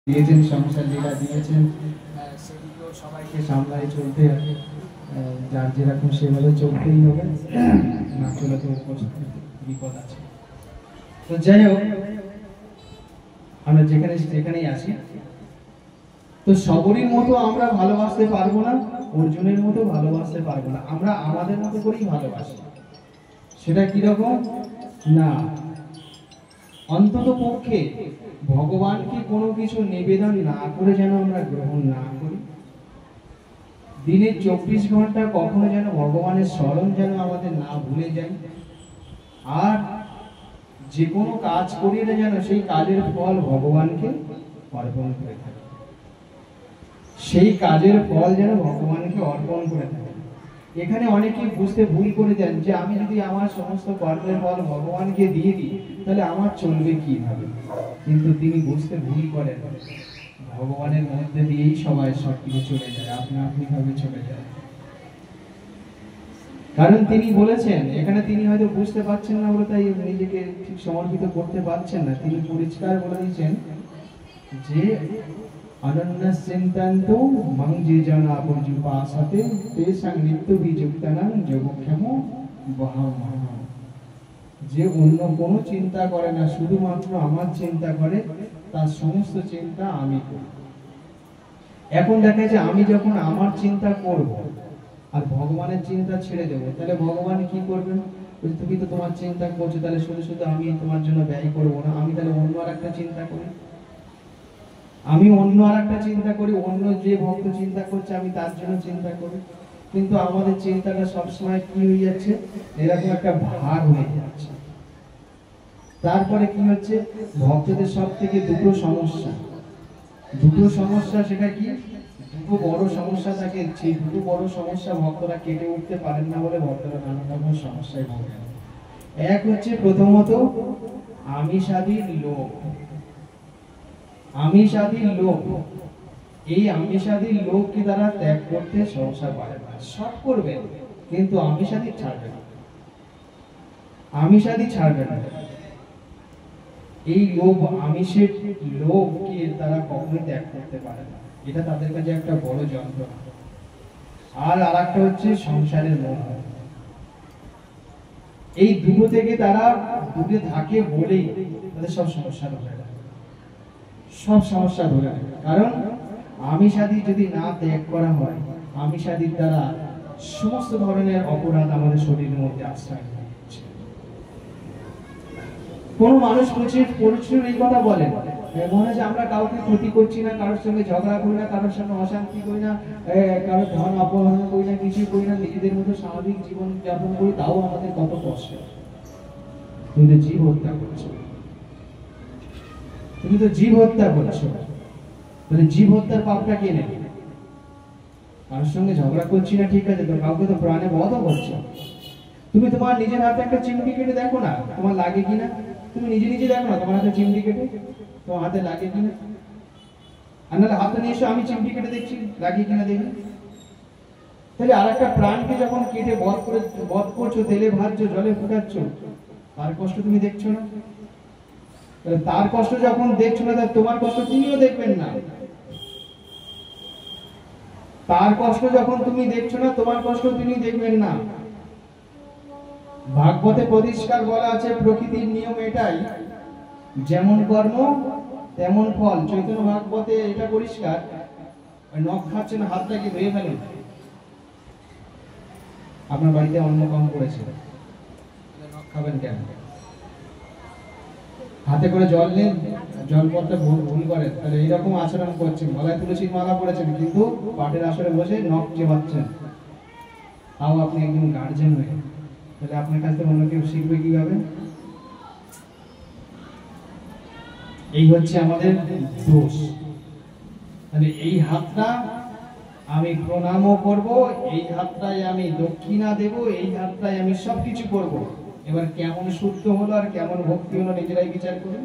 দিয়েছেন, সংসার লীলা দিয়েছেন, সেগুলো সবাইকে সামলায় চলতে হবে। যার যেরকম সেভাবে চলতেই হবে, না চলে তো বিপদ আছে। তো যাই হোক, আমরা যেখানেই আসি, তো সবরই মতো আমরা ভালোবাসতে পারবো না, অর্জুনের মতো ভালোবাসতে পারবো না। আমরা আমাদের মতো করেই ভালোবাসি। সেটা কিরকম না, অন্তত পক্ষে ভগবানকে কোনো কিছু নিবেদন না করে যেন আমরা গ্রহণ না করি। দিনে 24 ঘন্টা কখনো যেন ভগবানের স্মরণ যেন আমাদের না ভুলে যাই। আর যে কোনো কাজ করিলে যেন সেই কাজের ফল ভগবানকে অর্পণ করে থাকে, সেই কাজের ফল যেন ভগবানকে অর্পণ করে থাকে। এখানে অনেকেই বুঝতে ভুল করে দেন যে আমি যদি আমার সমস্ত কর্মের ফল ভগবানকে দিয়ে দিই তাহলে আমার চলবে কিভাবে। কিন্তু তিনি বুঝতে ভুল করেন, ভগবানের মধ্যে দিয়েই সবাই সবকিছু চলে যায়, আপনা আপনি ভাবে চলে যায়। কারণ তিনি বলেছেন, এখানে তিনি হয়তো বুঝতে পারছেন না বলে তাই নিজেকে ঠিক সমর্পিত করতে পারছেন না। তিনি পরিষ্কার বলে দিয়েছেন যে অনন্যশ্চিন্তান্ত মং যে জনা পর্যুপাসতে তেষাং নিত্য বিযুক্তানাং যোগক্ষেম বহামহং। যে অন্য কোনো চিন্তা করে না, শুধুমাত্র আমার চিন্তা করে, তার সমস্ত চিন্তা আমি করি। এখন দেখা যায় আমি যখন আমার চিন্তা করব আর ভগবানের চিন্তা ছেড়ে দেবো, তাহলে ভগবান কি করবেন? তুমি তো তোমার চিন্তা করছো, তাহলে শুধু শুধু আমি তোমার জন্য ব্যয় করবো না, আমি তাহলে অন্য আর একটা চিন্তা করি। আমি অন্য আর একটা চিন্তা করি, অন্য যে ভক্ত চিন্তা করছে আমি তার জন্য চিন্তা করি। কিন্তু আমাদের চিন্তাটা সবসময় কি হয়ে যাচ্ছে, এরকম একটা ভাগ হয়ে যাচ্ছে। তারপরে কি হচ্ছে, ভক্তদের সব থেকে দুটো সমস্যা, সেটা কি? দুটো বড় সমস্যা থাকে, সেই দুটো বড় সমস্যা ভক্তরা কেটে উঠতে পারেন না বলে ভক্তরা নানা রকম সমস্যায় ভোগেন। এক হচ্ছে প্রথমত আমিষাদির লোভ। এই আমিষাদির লোভকে তারা ত্যাগ করতে সহসা পারে না। সব করবেন কিন্তু আমিষাদি ছাড়বে না। এই লোভ, আমিষের লোভকে তারা কখনোই ত্যাগ করতে পারে না। এটা তাদের কাছে একটা বড় যন্ত্রণা। আর আরেকটা হচ্ছে সংসারের মোহ। এই দুটো থেকে তারা দূরে থাকে বলেই তাদের সব সমস্যা ধরে রাখে। কারণ আমিষাদি যদি না ত্যাগ করা হয়, আমিষাদির দ্বারা সমস্ত ধরনের অপরাধ আমাদের শরীরের মধ্যে আশ্রয় নিচ্ছে। কোন মানুষ প্রচুর এই কথা বলেন, মনে হয় যে আমরা কাউকে ক্ষতি করছি না, কারোর সঙ্গে ঝগড়া করি না, কারোর সঙ্গে অশান্তি করি না, কারোর ধন অপহরণ করি না, কিছুই করি না, নিজেদের মতো স্বাভাবিক জীবন যাপন করি, তাও আমাদের কত কষ্ট। তুমি তো জীব হত্যা করছো, তাহলে জীব হত্যার পাপটা কে নেবে? কারোর সঙ্গে ঝগড়া করছি না ঠিক আছে, তো কাউকে তো প্রাণে বধও করছো। তুমি তোমার নিজের হাতে একটা চিমটি কেটে দেখো না তোমার লাগে কিনা। তুমি নিজে দেখো না তোমার হাতে চিমটি কেটে তোমার হাতে লাগে কিনা। আর নাহলে হাতে নিয়ে এসো, আমি চিমটি কেটে দেখছি লাগে কিনা দেখি। তাহলে আর একটা প্রাণকে যখন কেটে বধ করছো, তেলে ভাজছো, জলে ফুটাচ্ছ, তার কষ্ট তুমি দেখছো না? তার কষ্ট যখন দেখছো না, তোমার কষ্ট তিনিও দেখবেন না। তার কষ্ট যখন তুমি দেখছো না, তোমার কষ্ট তিনি দেখবেন না। ভাগবতে পরিষ্কার বলা আছে, প্রকৃতির নিয়ম এটাই, যেমন কর্ম তেমন ফল। চৈতন্য ভাগবতে এটা পরিষ্কার। নখ খাচ্ছেন, হাতটাকে ধুয়ে ফেলুন। আপনার বাড়িতে অন্ন কম পড়েছে, নখ খাবেন কেন? হাতে করে জল নেন, জল পড়তে ভুল করেন, তাহলে এইরকম আচরণ করছেন। গলায় তুলসীর মালা পড়েছেন কিন্তু পাটের আসরে বসে নখ চেবাচ্ছেন, তাও আপনি একজন গার্জেন হয়ে, তাহলে আপনার কাছ থেকে অন্য কেউ শিখবে কিভাবে? এই হচ্ছে আমাদের দোষ। তাহলে এই হাতটা আমি প্রণামও করব, এই হাতটায় আমি দক্ষিণা দেব, এই হাতটায় আমি সবকিছু করব। এবার কেমন শুদ্ধ হলো আর কেমন ভক্তি হলো নিজেরাই বিচার করুন।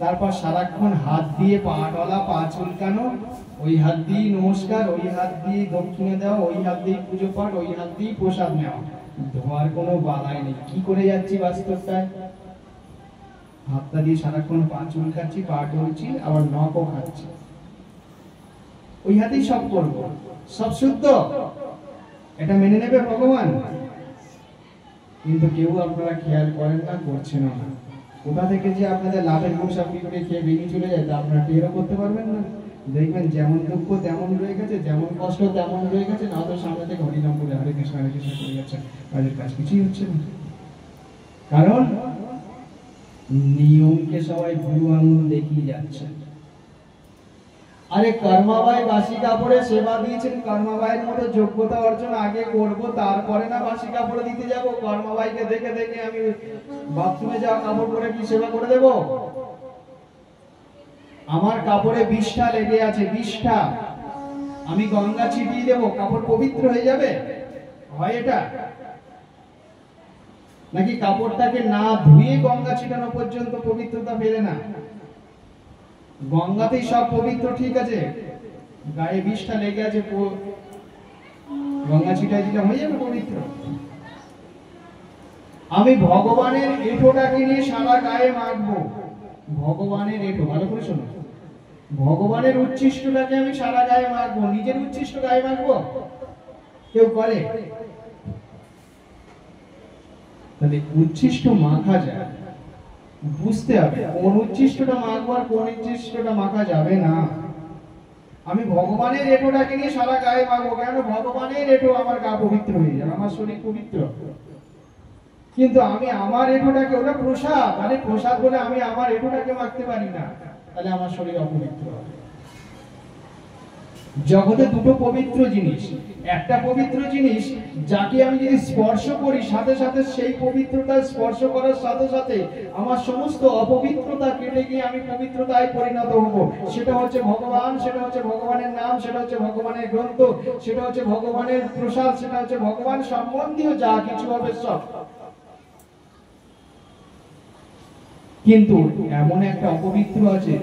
তারপর সারাক্ষণ হাত দিয়ে পা টলা, পা চুলকানো, ওই হাত দিয়ে নমস্কার, ওই হাত দিয়ে দক্ষিণা দেওয়া, ওই হাত দিয়ে পুজো পাঠ, ওই হাত দিয়ে প্রসাদ নেওয়া। ধোয়ার কোনো বালাই নেই। কি করে যাচ্ছি বাস্তবটায়? হাতটা দিয়ে সারাক্ষণ পা চুল খাচ্ছি, পা টলছি, আবার নখও খাচ্ছি, ওই হাতেই সব করবো, সব শুদ্ধ, এটা মেনে নেবে ভগবান? কিন্তু কেউ আপনারা খেয়াল করেন না, করছেন না। কোথা থেকে যে আপনাদের লাভের গোস আপনি করে খেয়ে বেরিয়ে চলে যায় তা আপনারা টেরও করতে পারবেন না। দেখবেন যেমন দুঃখ তেমন রয়ে গেছে, যেমন কষ্ট তেমন রয়ে গেছে, না তো সামনে থেকে হরিনাম বলে হরে কৃষ্ণ করে যাচ্ছে, কাজের কাজ কিছুই হচ্ছে না। কারণ নিয়মকে সবাই বুড়ো আঙুল দেখিয়ে যাচ্ছে। আরে কর্মাবাই বাসি কাপড়ে সেবা দিয়েছেন, কর্মাবাইয়ের মতো যোগ্যতা অর্জন আগে করব, তারপরে না বাসি কাপড়ে দিতে যাব। কর্মাবাইকে দেখে দেখে আমি বাথরুমে যাওয়া কাপড় পরে কি সেবা করে দেব? আমার কাপড়ে বিষ্ঠা লেগে আছে, বিষ্ঠা, আমি গঙ্গা ছিটিয়ে দেব, কাপড় পবিত্র হয়ে যাবে? হয় এটা? নাকি কাপড়টাকে না ধুয়ে গঙ্গা ছিটানো পর্যন্ত পবিত্রতা ফেরে না? গঙ্গাতেই সব পবিত্র, ঠিক আছে, গায়ে বিষটা লেগে আছে, গঙ্গা ছিটাই দিলে হয়ে যাবে পবিত্র? আমি ভগবানের এঁঠোটাকে নিয়ে সারা গায়ে মাখবো, ভগবানের এঁঠো, ভালো করে শোনো, ভগবানের উচ্ছিষ্টটাকে আমি সারা গায়ে মাখবো, নিজের উচ্ছিষ্ট গায়ে মাখবো? কেউ করে? তাহলে উচ্ছিষ্ট মাখা যায়, বুঝতে হবে কোন উচ্ছিষ্টটা মাখবো আর কোন উচ্ছিষ্টটা মাখা যাবে না। আমি ভগবানের এঁঠোটাকে নিয়ে সারা গায়ে মাখবো, কেন? ভগবানের এঁঠো আমার গা পবিত্র হয়ে যাবে, আমার শরীর পবিত্র। কিন্তু আমি আমার এঁঠোটাকে, ওটা প্রসাদ, আরে প্রসাদ বলে আমি আমার এঁঠোটাকে মাখতে পারি না, তাহলে আমার শরীর অপবিত্র হবে। জগতে দুটো পবিত্র জিনিস, একটা পবিত্র জিনিস যাকে আমি যদি স্পর্শ করি, সাথে সাথে সেই পবিত্রতা স্পর্শ করার সাথে সাথে আমার সমস্ত অপবিত্রতা কেটে গিয়ে আমি পবিত্রতায় পরিণত হব। সেটা হচ্ছে ভগবান, সেটা হচ্ছে ভগবানের নাম, সেটা হচ্ছে ভগবানের গ্রন্থ, সেটা হচ্ছে ভগবানের প্রসাদ, সেটা হচ্ছে ভগবান সম্বন্ধীয় যা কিছু হবে সব। কিন্তু এমন একটা অপবিত্র আছে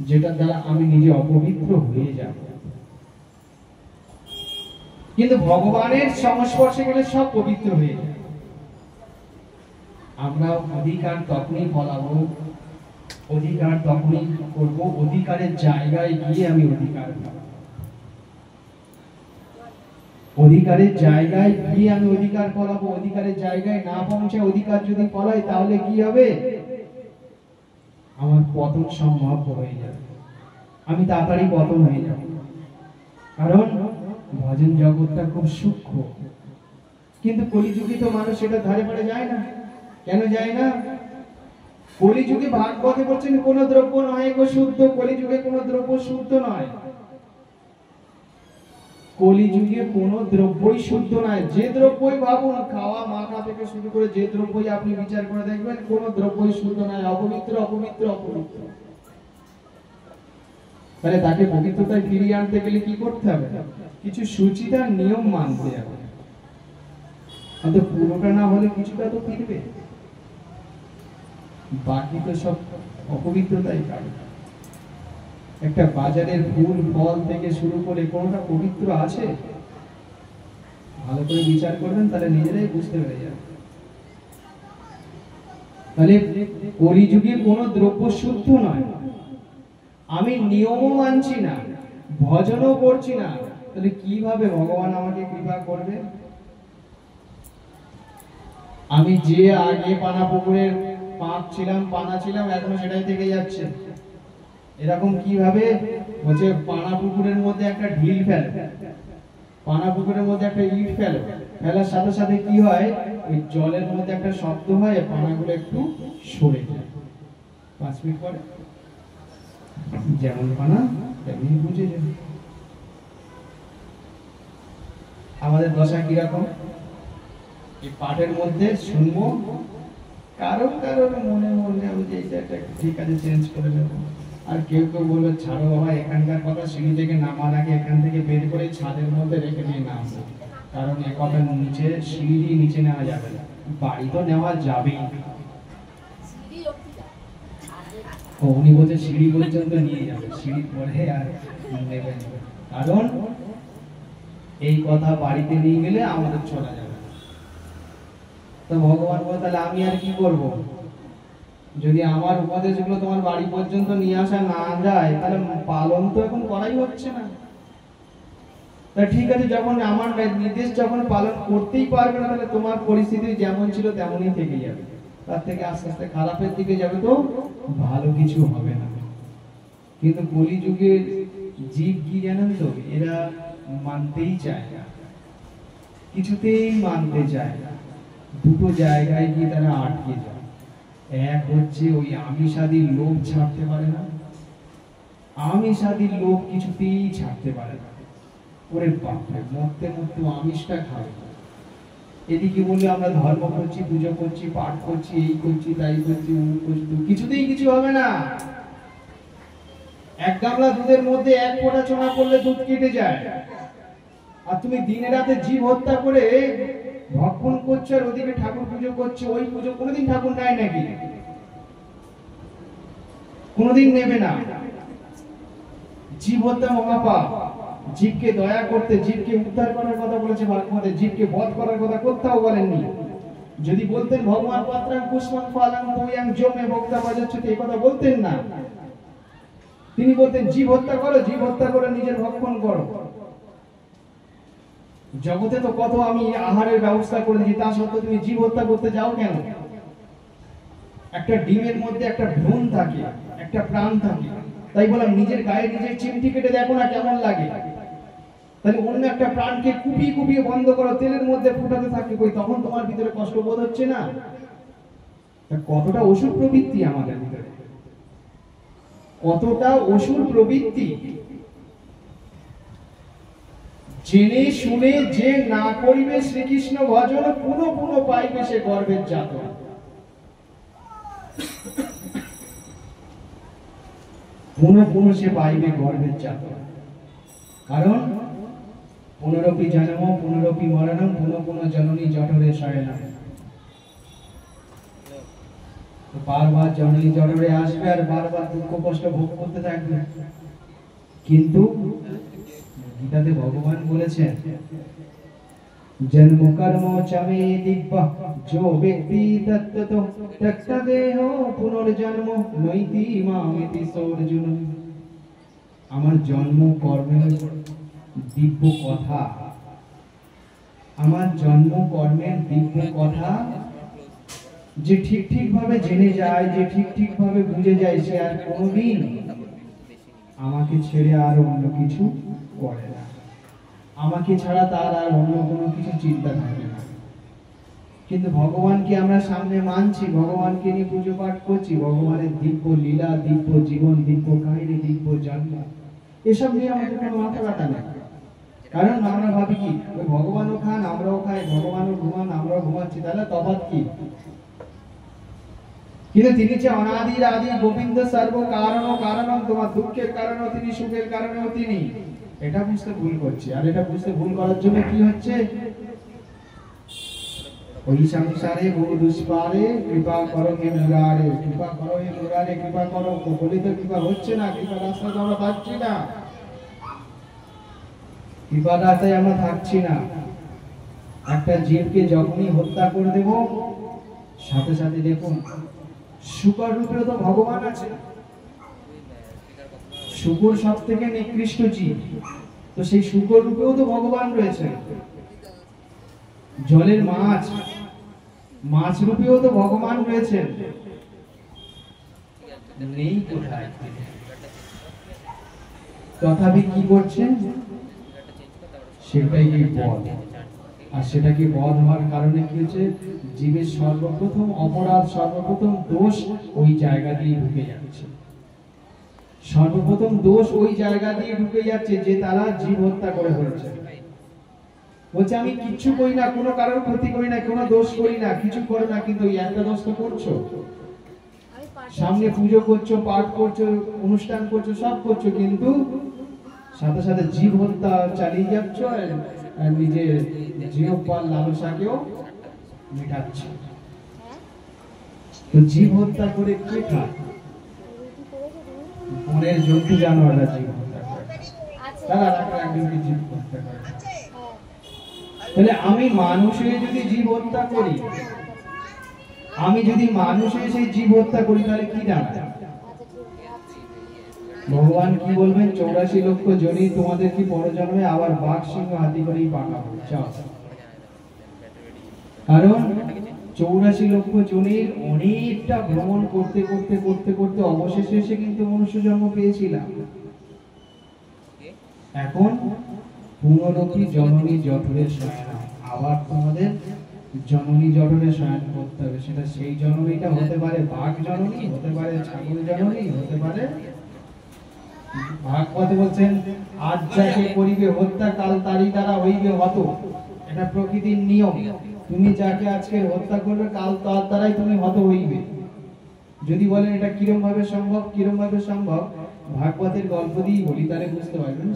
যেটার দ্বারা আমি নিজে অপবিত্র হয়ে যাব। কিন্তু ভগবানের সংস্পর্শে গেলে সব পবিত্র হয়ে যায়। আমরা অধিকার তখনই ফলাবো, অধিকার তখনই করব, অধিকারের জায়গায় গিয়ে আমি অধিকার পাবো। অধিকারের জায়গায় গিয়ে আমি অধিকার ফলাবো, অধিকারের জায়গায় না পৌঁছে অধিকার যদি ফলাই তাহলে কি হবে? আমার পতন সম্ভব হয়ে যাবে, আমি তাড়াতাড়ি পতন হয়ে যাব। কারণ ভজন জগৎটা খুব সূক্ষ্ম, কিন্তু কলিযুগে তো মানুষ সেটা ধারে পড়ে যায় না। কেন যায় না? কলিযুগে ভাগবতে বলছেন কোন দ্রব্য নয় গো শুদ্ধ, কলিযুগে কোন দ্রব্য শুদ্ধ নয়, কলিযুগে কোন দ্রব্যই শুদ্ধ নয়। যে দ্রব্যই ভাবুন, খাওয়া মাখা থেকে শুরু করে যে দ্রব্যই আপনি বিচার করে দেখবেন, কোন দ্রব্যই শুদ্ধ নয়, অপবিত্র অপবিত্র অপবিত্র। তাহলে তাকে পবিত্রতায় ফিরিয়ে আনতে গেলে কি করতে হবে? কিছু সুচিতার নিয়ম মানতে হবে। হয়তো পুরোটা না হলে কিছুটা তো ফিরবে, বাকি তো সব অপবিত্রতাই পাবে। একটা বাজারের ফুল ফল থেকে শুরু করে কোনটা পবিত্র আছে? ভালো করে বিচার করবেন, তাহলে নিজেরাই বুঝতে পেরে যাবেন। তাহলে কলিযুগে কোন দ্রব্য শুদ্ধ নয়, আমি নিয়মও মানছি না, ভজনও করছি না, তাহলে কিভাবে ভগবান আমাকে কৃপা করবে? আমি যে আগে পানা পুকুরের পাঁক ছিলাম, পানা ছিলাম, এখনো সেটাই থেকে যাচ্ছে। এরকম কিভাবে হচ্ছে? পানা পুকুরের মধ্যে একটা ঢিল ফেলে, পানা পুকুরের মধ্যে একটা ইট ফেলে, ফেলার সাথে সাথে কি হয়? ওই জলের মধ্যে একটা শব্দ হয়, পানাগুলো একটু সরে যায়। 5 মিনিট পরে যেমন পানা তেমনি বুঝে যাবে। আমাদের দশা কিরকম? এই পাঠের মধ্যে শুনবো, কারোর কারোর মনে মনে আমি যে এটা ঠিক আছে চেঞ্জ করে দেবো, আর কেউ কেউ বলবে ছাড়ো বাবা, এখানকার কথা সিঁড়ি থেকে নামার আগে এখান থেকে বের করে ছাদের মধ্যে রেখে নিয়ে নামবো, কারণ এ কথা নিচে সিঁড়ি দিয়ে নিচে নেওয়া যাবে না, বাড়ি তো নেওয়া যাবেই। উনি বলছে সিঁড়ি পর্যন্ত নিয়ে যাবে, সিঁড়ি পরে আর নেবেন, কারণ এই কথা বাড়িতে নিয়ে গেলে আমাদের চলা যাবে। তো ভগবান বলে তাহলে আমি আর কি করব? যদি আমার উপদেশগুলো তোমার বাড়ি পর্যন্ত নিয়ে আসা না যায় তাহলে পালন তো এখন করাই হচ্ছে না। তা ঠিক আছে, যখন আমার নির্দেশ যখন পালন করতেই পারবে না তাহলে তোমার পরিস্থিতি যেমন ছিল তেমনই থেকে যাবে, তার থেকে আস্তে আস্তে খারাপের দিকে যাবে, তো ভালো কিছু হবে না। কিন্তু কলিযুগের জীব কি জানেন তো, এরা মানতেই চায় না, কিছুতেই মানতে চায় না। দুটো জায়গায় গিয়ে তারা আটকে যায়। এক হচ্ছে ওই আমিষাদির লোভ ছাড়তে পারে না, আমিষাদির লোভ কিছুতেই ছাড়তে পারে না। ওরে বাপরে, মরতে মরতে আমিষটা খাবে। এদিকে বলে আমরা ধর্ম করছি, পুজো করছি, পাঠ করছি, এই করছি, তাই করছি, কিছুতেই কিছু হবে না। এক গামলা দুধের মধ্যে এক ফোঁটা চোনা করলে দুধ কেটে যায়। আর তুমি দিনে রাতে জীব হত্যা করে ভক্ষণ করছো আর ওদিকে ঠাকুর পুজো করছো। ওই পুজো কোনোদিন ঠাকুর নেয় নাকি? কোনোদিন নেবে না। জীব হত্যা মহাপাপ। জীবকে দয়া করতে, জীবকে উদ্ধার করার কথা বলেছে ভাগবতে, জীবকে বধ করার কথা কোথাও বলেননি। যদি বলতেন ভগবান পাত্রাং পুষ্পাং ফলাং তুয়াং জমে ভক্তা বাজাচ্ছেন, এই কথা বলতেন না। তিনি বলতেন জীব হত্যা করো, জীব হত্যা করে নিজের ভক্ষণ করো। জগতে তো কত আমি আহারের ব্যবস্থা করে দিই, তা সত্ত্বেও তুমি জীব হত্যা করতে যাও কেন? একটা ডিমের মধ্যে একটা ভ্রূণ থাকে, একটা প্রাণ থাকে। তাই বললাম নিজের গায়ে নিজের চিমটি কেটে দেখো না কেমন লাগে। তাহলে অন্য একটা প্রাণকে কুপিয়ে কুপিয়ে বন্ধ করো, তেলের মধ্যে ফুটাতে থাকে, কই তখন তোমার ভিতরে কষ্ট বোধ হচ্ছে না? কতটা অসুর প্রবৃত্তি আমাদের ভিতরে, কতটা অসুর প্রবৃত্তি। জেনে শুনে যে না করিবে শ্রীকৃষ্ণ ভজন, পুনঃ পুনঃ পাইবে সে গর্বের জাত। পুনঃ পুনঃ সে পাইবে গর্বের জাত। কারণ পুনরপি জন্ম পুনরপি মরণম পুনঃ পুনঃ জননী জঠরে শয়নম। বারবার জননী জঠরে আসবে আর বারবার দুঃখ কষ্ট ভোগ করতে থাকবে। কিন্তু গীতাতে ভগবান বলেছেন জন্ম কর্ম চমে দিব্য जो व्यक्ति तत्तो तक्त देह पुनर्जन्म নৈতি মামেতি সর্জুন। আমার জন্ম কর্মের দিব্য কথা, আমার জন্ম কর্মের দিব্য কথা যে ঠিক ঠিক ভাবে জেনে যায়, যে ঠিক ঠিক ভাবে বুঝে যায়, সে আর কোনোদিন আমাকে ছেড়ে আর অন্য কিছু করে না। আমাকে ছাড়া তার আর অন্য কোনো কিছু চিন্তা থাকে না। কিন্তু ভগবানকে আমরা সামনে মানছি, ভগবানকে নিয়ে পুজো পাঠ করছি, ভগবানের দিব্য লীলা, দিব্য জীবন, দিব্য কাহিনী, দিব্য জন্ম, এসব নিয়ে আমাদের কোনো মাথা ব্যথা নেই। কারণ আমরা ভাবি কি ওই ভগবানও খান আমরাও খাই, ভগবানও ঘুমান আমরাও ঘুমাচ্ছি, তাহলে তফাৎ কি? কিন্তু তিনি যে অনাদির আদি গোবিন্দ সর্ব কারণ কারণম, তোমার দুঃখের কারণও তিনি, সুখের কারণেও তিনি, এটা বুঝতে ভুল করছি। আর এটা বুঝতে ভুল করার জন্য কি হচ্ছে? ওই সংসারে বহু দুষ্পারে কৃপা করো হে মুরারে, কৃপা করো হে মুরারে, কৃপা করো। বলি তো কৃপা হচ্ছে না, কৃপা রাস্তায় আমরা থাকছি না, কৃপা রাস্তায় আমরা থাকছি না। একটা জীবকে যখনই হত্যা করে দেব, সাথে সাথে দেখুন শুকর রূপেও তো ভগবান আছে। শুকর সব থেকে নিকৃষ্ট জীব, তো সেই শুকর রূপেও তো ভগবান রয়েছে। জলের মাছ, মাছ রূপেও তো ভগবান রয়েছে। নেই কোথায়? তথাপি কি করছেন? সেটাই বধ। আর সেটাকে বধ হওয়ার কারণে কি হচ্ছে? জীবের সর্বপ্রথম অপরাধ, সর্বপ্রথম দোষ ওই জায়গা দিয়ে ঢুকে যাচ্ছে। সর্বপ্রথম দোষ ওই জায়গা দিয়ে ঢুকে যাচ্ছে যে তারা জীব হত্যা করে ফেলেছে। বলছে আমি কিচ্ছু করি না, কোনো কারোর ক্ষতি করি না, কোনো দোষ করি না, কিছু করো না, কিন্তু এই একটা দোষ তো করছো। সামনে পুজো করছো, পাঠ করছো, অনুষ্ঠান করছো, সব করছো, কিন্তু সাথে সাথে জীব হত্যা চালিয়ে যাচ্ছ আর নিজের জিহ্বার লালসাকেও মেটাচ্ছ। তো জীব হত্যা করে কে খায়? বনের জন্তু জানোয়াররা জীব হত্যা করে, তারা একজনকে জীব হত্যা করে। তাহলে আমি মানুষ হয়ে যদি জীব হত্যা করি, আমি যদি মানুষের সেই জীব হত্যা করি তাহলে কি দাঁড়ায়? ভগবান কি বলবেন? 84 লক্ষ জনি তোমাদের কি পরজন্মে আবার বাঘ সিংহ হাতি করেই পাঠাবো। কারণ 84 লক্ষ জনের অনেকটা ভ্রমণ করতে করতে করতে করতে অবশেষে এসে কিন্তু মনুষ্য জন্ম পেয়েছিলাম। এখন পুনরপি জননী জঠরে শয়ন, আবার তোমাদের জননী জঠরে শয়ন করতে হবে। সেটা সেই জননীটা হতে পারে বাঘ জননী, হতে পারে ছাগল জননী, হতে পারে। ভাগবত বলছেন আজ যাকে করিবে হত্যা কাল তারই দ্বারা হইবে হত। এটা প্রকৃতির নিয়ম। তুমি যাকে আজকে হত্যা করবে কাল তার দ্বারাই তুমি হত হইবে। যদি বলেন এটা কিরম ভাবে সম্ভব, কিরম ভাবে সম্ভব, ভাগবতের গল্প দিয়ে বলি তাহলে বুঝতে পারবেন।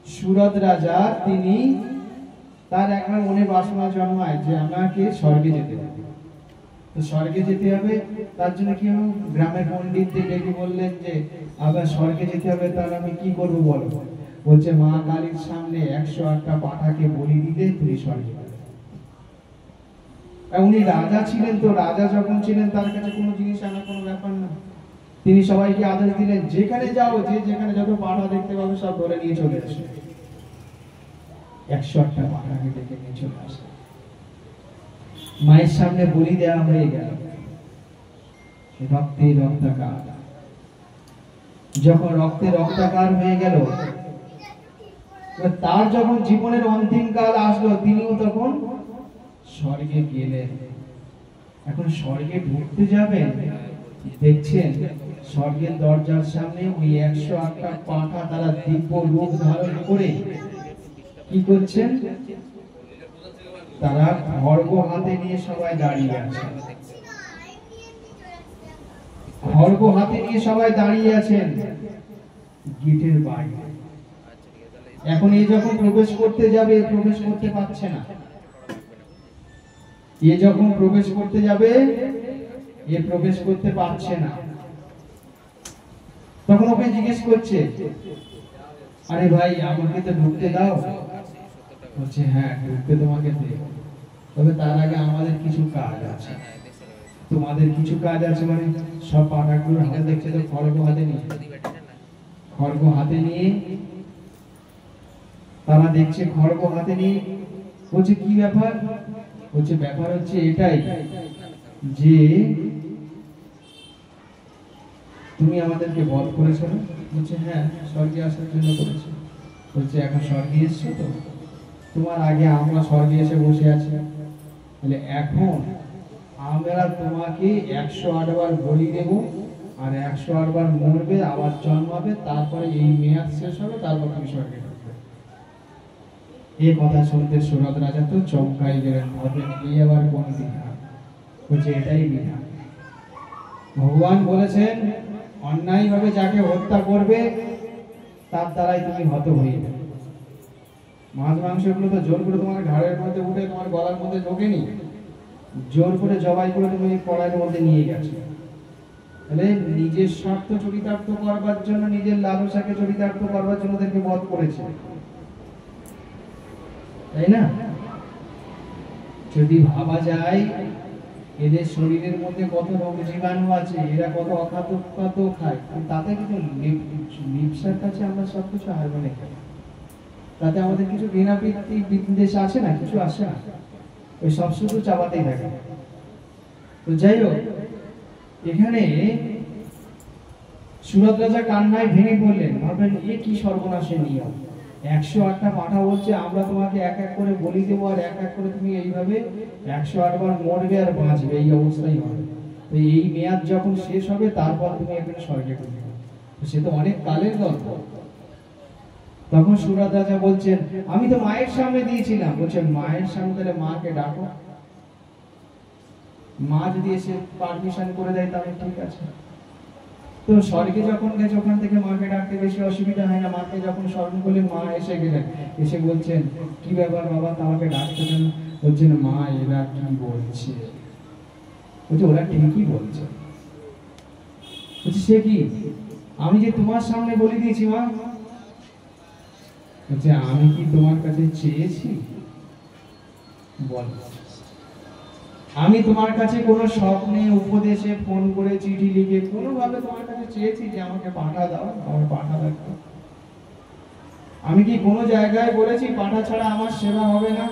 সুরত রাজা তিনি তার একবার মনে বাসনা জন্মায় যে আমাকে স্বর্গে যেতে হবে। তো স্বর্গে যেতে হবে তার জন্য কি হলো, গ্রামের পণ্ডিতদের ডেকে বললেন যে আবার স্বর্গে যেতে হবে, তাহলে আমি কি করব বলো। বলছে মা কালীর সামনে 108টা পাঠাকে বলি দিতে তুমি স্বর্গে যাবে। উনি রাজা ছিলেন, তো রাজা যখন ছিলেন তার কাছে কোনো জিনিস আনা কোনো ব্যাপার না। তিনি সবাইকে আদেশ দিলেন যেখানে যাও, যে যেখানে যত পাঠা দেখতে পাবে সব ধরে নিয়ে চলে আসে। 108টা পাঠাকে ডেকে নিয়ে চলে আসে। মায়ের সামনে বলি দেওয়া হয়ে গেল, রক্তে রক্তাকার। যখন রক্তে রক্তাকার হয়ে গেল, তার যখন জীবনের অন্তিম কাল আসলো, তিনিও তখন স্বর্গে গেলেন। এখন স্বর্গে ঢুকতে যাবেন, দেখছেন স্বর্গের দরজার সামনে ওই 108টা পাঁঠা তারা দিব্য রূপ ধারণ করে কি করছেন, তারা খড়গ হাতে নিয়ে সবাই দাঁড়িয়ে আছে। খড়গ হাতে নিয়ে সবাই দাঁড়িয়ে আছেন গেটের বাইরে। এখন এই যখন প্রবেশ করতে যাবে, প্রবেশ করতে পারছে না। এ যখন প্রবেশ করতে যাবে, এ প্রবেশ করতে পারছে না। তখন ওকে জিজ্ঞেস করছে, আরে ভাই আমাকে তো ঢুকতে দাও। বলছে হ্যাঁ ঢুকতে তোমাকে দেব, তবে তার আগে আমাদের কিছু কাজ আছে। তোমাদের কিছু কাজ আছে মানে? সব পাঠাগুলোর হাতে দেখছে তো খড়গ হাতে নিয়ে, খড়গ হাতে নিয়ে তারা দেখছে খড়গ হাতে নিয়ে। বলছে কি ব্যাপার? বলছে ব্যাপার হচ্ছে এটাই যে তুমি আমাদেরকে বধ করেছো না? বলছে হ্যাঁ স্বর্গে আসার জন্য করেছো। বলছে এখন স্বর্গে এসছো তো, তোমার আগে আমরা স্বর্গে এসে বসে আছি, তাহলে এখন আমরা তোমাকে 108 বার বলি দেব, আর 108 বার মরবে, আবার জন্মাবে, তারপরে এই মেয়াদ শেষ হবে, তারপর তুমি স্বর্গে ঢুকবে। এই কথা শুনতে সুরত রাজা তো চমকাই গেলেন, ভাবলেন এই আবার কোন বিধান? বলছে এটাই বিধান। ভগবান বলেছেন অন্যায় ভাবে যাকে হত্যা করবে তার দ্বারাই তুমি হত হইবে। মাছ মাংসগুলো তো জোর করে তোমার ঘাড়ের মধ্যে উঠে তোমার গলার মধ্যে ঢোকেনি, জোর করে জবাই করে তুমি কড়াইয়ের মধ্যে নিয়ে গেছো। তাহলে নিজের স্বার্থ চরিতার্থ করবার জন্য, নিজের লালসাকে চরিতার্থ করবার জন্য ওদেরকে বধ করেছে, তাই না? যদি ভাবা যায় এদের শরীরের মধ্যে কত রোগ জীবাণু আছে, এরা কত অখাদ্য খায়, তাতে কিন্তু লিপসার কাছে আমরা সবকিছু হার মানে খাই। তাতে আমাদের কিছু ঘৃণাবৃত্তি বিদ্বেষ আসে না, কিছু আসে না, ওই সব শুধু চাপাতেই থাকে। তো যাই হোক, এখানে সুরত রাজা কান্নায় ভেঙে পড়লেন, ভাবলেন এ কি সর্বনাশের নিয়ম। 108টা পাঠা বলছে আমরা তোমাকে এক এক করে বলি দেবো, আর এক এক করে তুমি এইভাবে 108 বার মরবে আর বাঁচবে, এই অবস্থাই হবে। তো এই মেয়াদ যখন শেষ হবে তারপর তুমি এখানে স্বর্গে ঢুকবে। সে তো অনেক কালের গল্প। তখন সুরত রাজা বলছেন আমি তো মায়ের সামনে দিয়েছিলাম। বলছেন মায়ের সামনে, তাহলে মাকে ডাকো। মা যদি এসে পারমিশন করে দেয় তাহলে ঠিক আছে। তো স্বর্গে যখন গেছে ওখান থেকে মাকে ডাকতে বেশি অসুবিধা হয় না। মাকে যখন স্মরণ করলেন, মা এসে গেলেন, এসে বলছেন কি ব্যাপার বাবা, আমাকে ডাকতে কেন? বলছেন মা এরা কি বলছে? বলছে ওরা ঠিকই বলছে। বলছে সে কি? আমি যে তোমার সামনে বলে দিয়েছি মা। বলছে আমি কি তোমার কাছে চেয়েছি? বল। আমি তোমার কাছে কোনো স্বপ্নে, উপদেশে, ফোন করে, চিঠি লিখে কোনোভাবে তোমার কাছে চেয়েছি যে আমাকে পাঠা দাও, আমার পাঠা লাগবে? আমি কি কোনো জায়গায় বলেছি পাঠা ছাড়া আমার সেবা হবে না,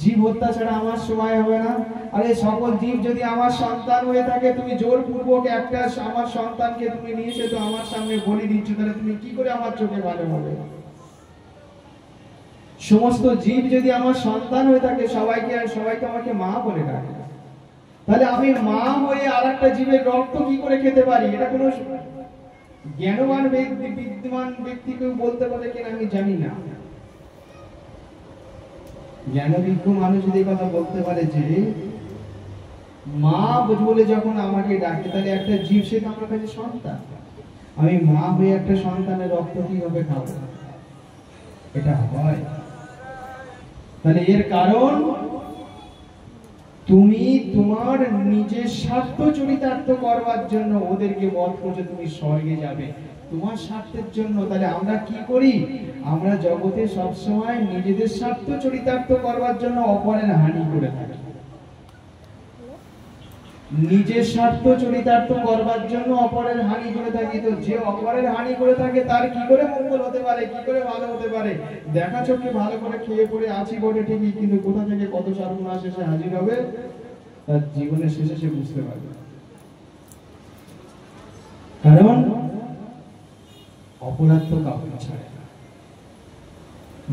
জীব হত্যা ছাড়া আমার সময় হবে না? আরে সকল জীব যদি আমার সন্তান হয়ে থাকে, তুমি জোরপূর্বক একটা আমার সন্তানকে তুমি নিয়ে এসে তো আমার সামনে বলি দিচ্ছ, তাহলে তুমি কি করে আমার চোখে ভালো হবে? সমস্ত জীব যদি আমার সন্তান হয়ে থাকে, সবাইকে আমাকে মা বলে ডাকে, তাহলে আমি মা হয়ে আর একটা জীবের রক্ত কি করে খেতে পারি? এটা কোনো জ্ঞানবান বিদ্যমান ব্যক্তি কেউ বলতে পারে কিনা আমি জানি না। জ্ঞানবিজ্ঞ মানুষ যদি কথা বলতে পারে যে মা বলে যখন আমাকে ডাকে, তাহলে একটা জীব সে তো আমার কাছে সন্তান, আমি মা হয়ে একটা সন্তানের রক্ত কিভাবে খাবো? এটা হয়? তাহলে এর কারণ তুমি তোমার নিজের স্বার্থ চরিতার্থ করবার জন্য ওদেরকে বধ করছো, তুমি স্বর্গে যাবে তোমার স্বার্থের জন্য। তাহলে আমরা কি করি? আমরা জগতে সবসময় নিজেদের স্বার্থ চরিতার্থ করবার জন্য অপরের হানি করে থাকি, নিজের স্বার্থ চরিতার্থ করবার জন্য অপরের হানি করে থাকি। তো যে অপরের হানি করে থাকে তার কি করে মঙ্গল হতে পারে, কি করে ভালো হতে পারে? দেখা চোখে ভালো করে খেয়ে পড়ে আছি বটে ঠিকই, কিন্তু কোথা থেকে কত সর্বনাশ এসে হাজির হবে তার জীবনের শেষে সে বুঝতে পারবে। কারণ অপরাধ তো কাউকে ছাড়ে না।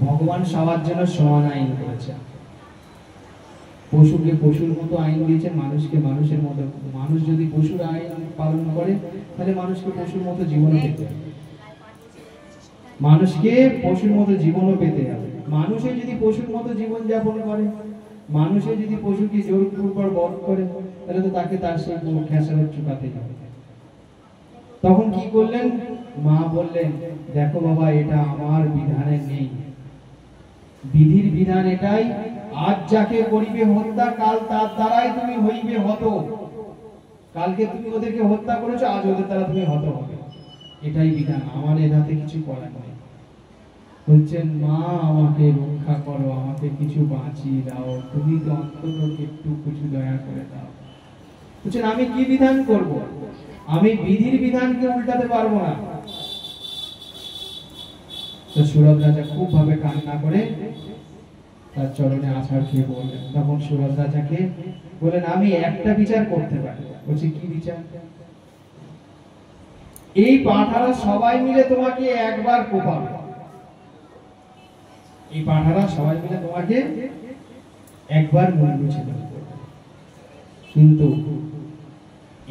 ভগবান সবার জন্য সমান আইন করেছে। পশুকে পশুর মতো আইন দিয়েছে, মানুষকে মানুষের মতো। মানুষ যদি পশুর আইন পালন করে, তাহলে মানুষকে পশুর মতো জীবনও পেতে হবে। মানুষকে পশুর মতো জীবনও পেতে হবে। মানুষে যদি পশুর মতো জীবন যাপন করে, মানুষে যদি পশুকে জোরপূর্বক বধ করে, তাহলে তো তাকে তার সেই খেসারত চুকাতেই হবে। তখন কি করলেন? মা বললেন, দেখো বাবা, এটা আমার বিধানে নেই, বিধির বিধান এটাই, আজ যাকে করিবে হত্যা, কাল তার দ্বারাই তুমি হইবে হত। কালকে তুমি ওদেরকে হত্যা করেছো, আজ ওদের দ্বারা তুমি হত হবে, এটাই বিধান, আমার এটাতে কিছু করার নেই। বলছেন, মা আমাকে রক্ষা করো, আমাকে কিছু বাঁচিয়ে দাও, তুমি তো অন্তত একটু কিছু দয়া করে দাও। বলছেন, আমি কি বিধান করব? আমি বিধির বিধানকে উল্টাতে পারবো না। তো সুরত রাজা খুব ভাবে কান্না করে তার চরণে আছাড় খেয়ে বললেন। তখন সুরত রাজাকে বলেন, আমি একটা বিচার করতে পারি। বলছি, কি বিচার? এই পাঁঠারা সবাই মিলে তোমাকে একবার কোপাবে, এই পাঁঠারা সবাই মিলে তোমাকে একবার মূল্যচ্ছেদন করবে, কিন্তু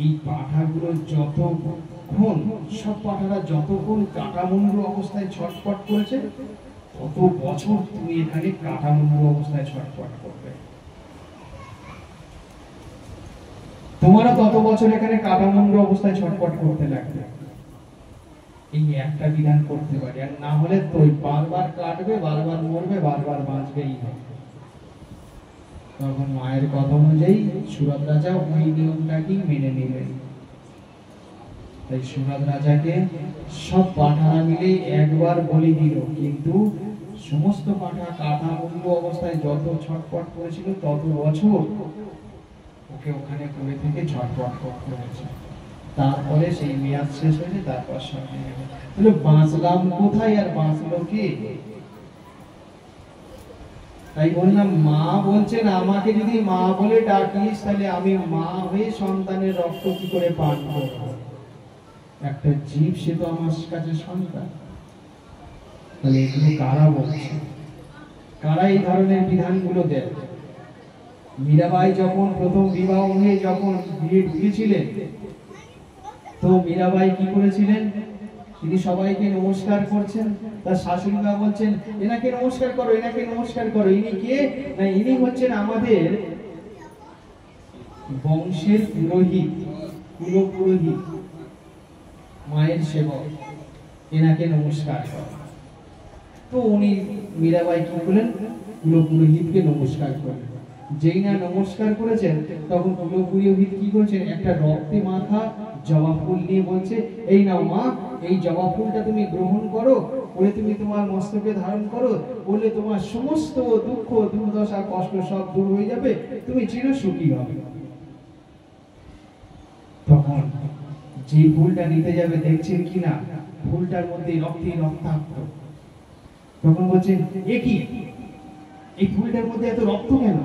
এই পাঁঠাগুলো যতক্ষণ, সব পাঁঠারা যতক্ষণ কাটামুন্ডু অবস্থায় ছটফট করেছে, তত বছর তুমি এখানে কাটামুন্ডু অবস্থায় ছটফট করবে। তোমারও তত বছর এখানে কাটামুন্ডু অবস্থায় ছটফট করতে লাগবে। এই একটা বিধান করতে পারি, আর না হলে তো বারবার কাটবে, বারবার মরবে, বারবার বাঁচবেই না। তখন মায়ের কথা অনুযায়ী সুরত রাজা ওই নিয়মটাকেই মেনে নিলেন। তাই সুরত রাজাকে সব পাঁঠারা মিলে একবার বলি দিল, কিন্তু সমস্ত পাঁঠা কাটামুন্ডু অবস্থায় যত ছটফট করেছিল, তত বছর ওকে ওখানে পড়ে থেকে ছটফট করতে হয়েছে। তারপরে সেই মেয়াদ শেষ হয়েছে, তারপর সামনে গেল। তাহলে বাঁচলাম কোথায় আর বাঁচলো কে? তাই বললাম, মা বলছেন, আমাকে যদি মা বলে ডাকিস, তাহলে আমি মা হয়ে সন্তানের রক্ত কি করে পান করব? একটা জীব, সে তো আমার কাছে সন্তান। তাহলে এগুলো কারা বলছে? কারা এই ধরনের বিধানগুলো দেয়? মীরাবাই যখন প্রথম বিবাহ হয়ে যখন বিয়ে ঢুকেছিলেন, তো মীরাবাই কি করেছিলেন? তিনি সবাইকে নমস্কার করছেন, তার শাশুড়ি মা বলছেন, এনাকে নমস্কার করো, এনাকে নমস্কার করো। ইনি কে? না, ইনি হচ্ছেন আমাদের বংশের পুরোহিত, কুলপুরোহিত, মায়ের সেবক, এনাকে নমস্কার করো। তো উনি মীরাবাই কি করলেন? কুলপুরোহিতকে নমস্কার করলেন। যেই না নমস্কার করেছেন, তখন কুলপুরোহিত কি করেছেন? একটা রক্তে মাখা জবা ফুল নিয়ে বলছে, এই নাও মা, এই জবা ফুলটা তুমি গ্রহণ করো, বলে তুমি তোমার মস্তকে ধারণ করো, বলে তোমার সমস্ত দুঃখ দুর্দশা কষ্ট সব দূর হয়ে যাবে, তুমি চিরসুখী হবে। তখন যে ফুলটা নিতে যাবে দেখছেন কিনা ফুলটার মধ্যে রক্তে রক্তাক্ত। তখন বলছেন এ কি, এই ফুলটার মধ্যে এত রক্ত কেন?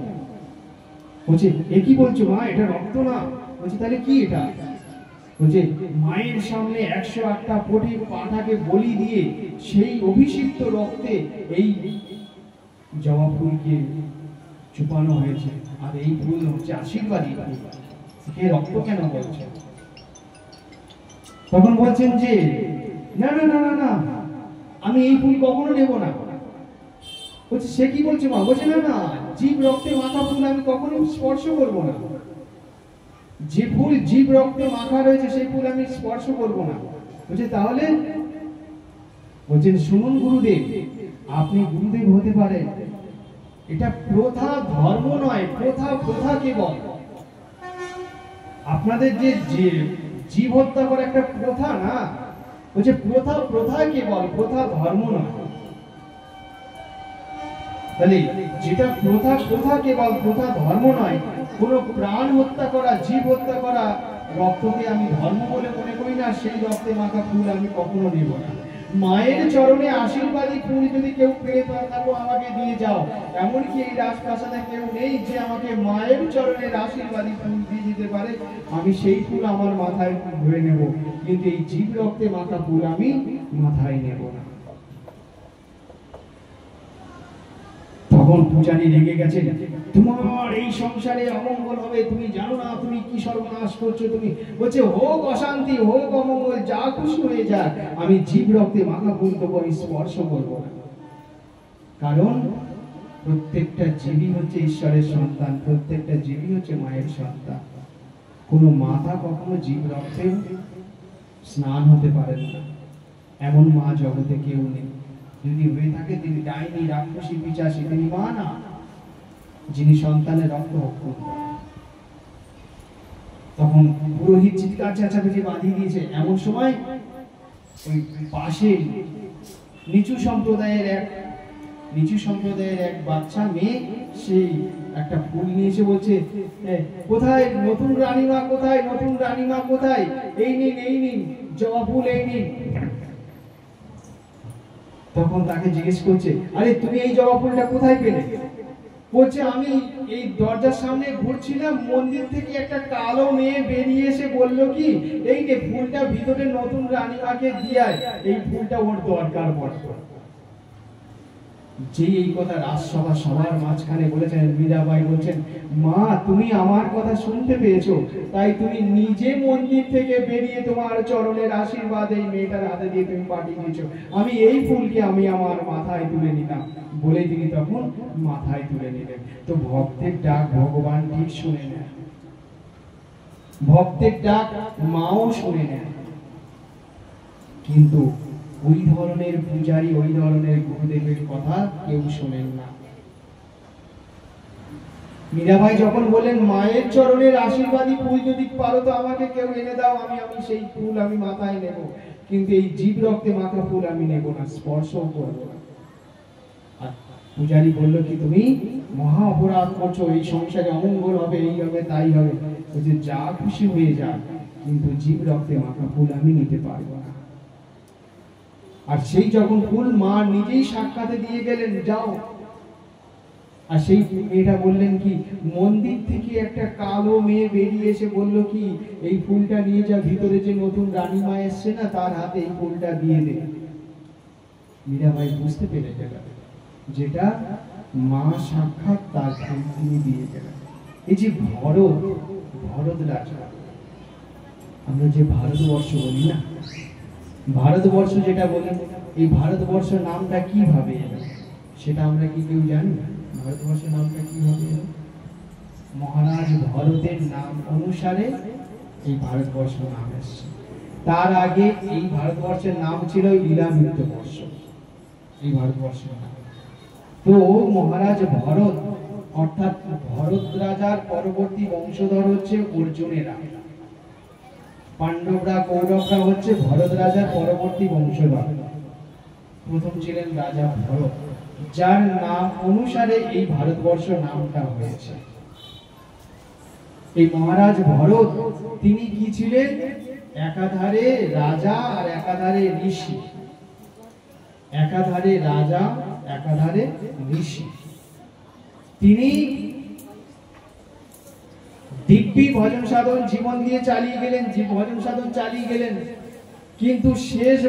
বলছে এ কি বলছো মা, এটা রক্ত না। বলছে তাহলে কি এটা? বলছে মায়ের সামনে 108টা কোটি পাঁঠাকে বলি দিয়ে সেই অভিষিক্ত রক্তে এই জবা ফুলকে চুপানো হয়েছে, আর এই ফুল হচ্ছে আশীর্বাদী ফুল, কে রক্ত কেন বলছে? তখন বলছেন যে না না না না না, আমি এই ফুল কখনো নেব না। বলছে সে কি বলছে মা? বলছে না না, জীব রক্তে মাখা ফুল আমি কখনো স্পর্শ করবো না। যে ফুল জীব রক্তে মাখা রয়েছে সেই ফুল আমি স্পর্শ করবো না। বলছে তাহলে? বলছেন শুনুন গুরুদেব, আপনি গুরুদেব হতে পারেন, এটা প্রথা ধর্ম নয়, প্রথা প্রথা কেবল। আপনাদের যে জীব হত্যা করা একটা প্রথা না, বলছে প্রথা প্রথা কেবল, প্রথা ধর্ম নয়। তাহলে যেটা প্রথা প্রথা কেবল, প্রথা ধর্ম নয়, কোন প্রাণ হত্যা করা, জীব হত্যা করা রক্তকে আমি ধর্ম বলে মনে করি না, সেই রক্তে মাখা ফুল আমি কখনো নেব না। মায়ের চরণে আশীর্বাদী ফুল যদি কেউ পেয়ে থাকো আমাকে দিয়ে যাও। এমনকি এই রাজপ্রাসাদে কেউ নেই যে আমাকে মায়ের চরণের আশীর্বাদী ফুল দিয়ে যেতে পারে, আমি সেই ফুল আমার মাথায় ধরে নেব, কিন্তু এই জীব রক্তে মাখা ফুল আমি মাথায় নেব না। তখন পূজারী রেগে গেছেন, তোমার এই সংসারে অমঙ্গল হবে, তুমি জানো না তুমি কি সর্বনাশ করছো তুমি। বলছে হোক অশান্তি, হোক অমঙ্গল, যা খুশি হয়ে যাক, আমি জীব রক্তে মাখা ফুল তো আমি স্পর্শ করবো না। কারণ প্রত্যেকটা জীবই হচ্ছে ঈশ্বরের সন্তান, প্রত্যেকটা জীবই হচ্ছে মায়ের সন্তান। কোনো মাতা কখনো জীব রক্তে স্নান হতে পারেন না, এমন মা জগতে কেউ নেই। যদি হয়ে থাকে তিনি ডাইনি, রাক্ষসী, পিশাচী, তিনি মা না, যিনি সন্তানের রক্ত ভক্ষণ করেন। তখন পুরোহিত চিৎকার চেঁচামেচি বাঁধিয়ে দিয়েছে। এমন সময় ওই পাশে নিচু সম্প্রদায়ের এক বাচ্চা মেয়ে সেই একটা ফুল নিয়ে এসে বলছে, কোথায় নতুন রানীমা, কোথায় নতুন রানীমা, কোথায়? এই নিন এই নিন জবা ফুল, এই নিন। তখন তাকে জিজ্ঞেস করছে, আরে তুমি এই জবা ফুলটা কোথায় পেলে? বলছে আমি এই দরজার সামনে ঘুরছিলাম, মন্দির থেকে একটা কালো মেয়ে বেরিয়ে এসে বলল কি এই যে ফুলটা ভিতরে নতুন রানীমাকে দিয়ে এই ফুলটা ওর দরকার পড়ে। যে এই কথা রাজসভা সবার মাঝখানে বলেছেন, মীরাবাই বলছেন, মা তুমি আমার কথা শুনতে পেয়েছো, তাই তুমি নিজে মন্দির থেকে বেরিয়ে তোমার চরণের আশীর্বাদ এই মেয়েটার হাতে দিয়ে তুমি পাঠিয়ে দিয়েছো, আমি এই ফুলকে আমি আমার মাথায় তুলে নিলাম। বলে তিনি তখন মাথায় তুলে নিলেন। তো ভক্তের ডাক ভগবান ঠিক শুনে নেন, ভক্তের ডাক মাও শুনে নেন, কিন্তু ওই ধরনের পূজারী, ওই ধরনের গুরুদেবের কথা কেউ শোনেন না। মীরাবাই যখন বলেন মায়ের চরণের আশীর্বাদী ফুল যদি পারো তো আমাকে কেউ এনে দাও, আমি সেই ফুল আমি মাথায় নেব, কিন্তু এই জীব রক্তে মাখা ফুল আমি নেব না, স্পর্শও করবো না। আর পূজারী বলল কি তুমি মহা অপরাধ করছো, এই সংসারে অমঙ্গল হবে, এই হবে তাই হবে। বলছে যা খুশি হয়ে যাক, কিন্তু জীব রক্তে মাখা ফুল আমি নিতে পারবো না। আর সেই যখন ফুল মা নিজেই সাক্ষাতে দিয়ে গেলেন, যাও। আর সেই মেয়েটা বললেন কি, মন্দির থেকে একটা কালো মেয়ে বেরিয়ে এসে বললো কি এই ফুলটা নিয়ে যা, ভিতরে যে নতুন রানীমা এসছে না তার হাতে এই ফুলটা দিয়ে দে। মীরাবাই বুঝতে পেরে গেলেন যেটা মা সাক্ষাৎ, তার ফুল তিনি দিয়ে গেলেন। এই যে ভরত রাজা, আমরা যে ভারতবর্ষ বলি না, ভারতবর্ষ যেটা বলি, এই ভারতবর্ষ নামটা কিভাবে এলো সেটা আমরা কি কেউ জানি? ভারতবর্ষের নামটা কিভাবে এলো? মহারাজ ভরতের নাম অনুসারে এই ভারতবর্ষ নাম এসছে। তার আগে এই ভারতবর্ষের নাম ছিল লীলামিত্র বর্ষ, এই ভারতবর্ষের নাম। তো মহারাজ ভরত অর্থাৎ ভরত রাজার পরবর্তী বংশধর হচ্ছে অর্জুনেরা, পাণ্ডবরা কৌরবরা হচ্ছে ভরত রাজার পরবর্তী বংশধর। প্রথম ছিলেন রাজা ভরত, যার নাম অনুসারে এই ভারতবর্ষ নামটা হয়েছে। এই মহারাজ ভরত তিনি কি ছিলেন? একাধারে রাজা আর একাধারে ঋষি। একাধারে রাজা, একাধারে ঋষি। তিনি দিব্যি ভজন সাধন জীবন দিয়ে চালিয়ে গেলেন, ভজন সাধন চালিয়ে গেলেন। কিন্তু শেষ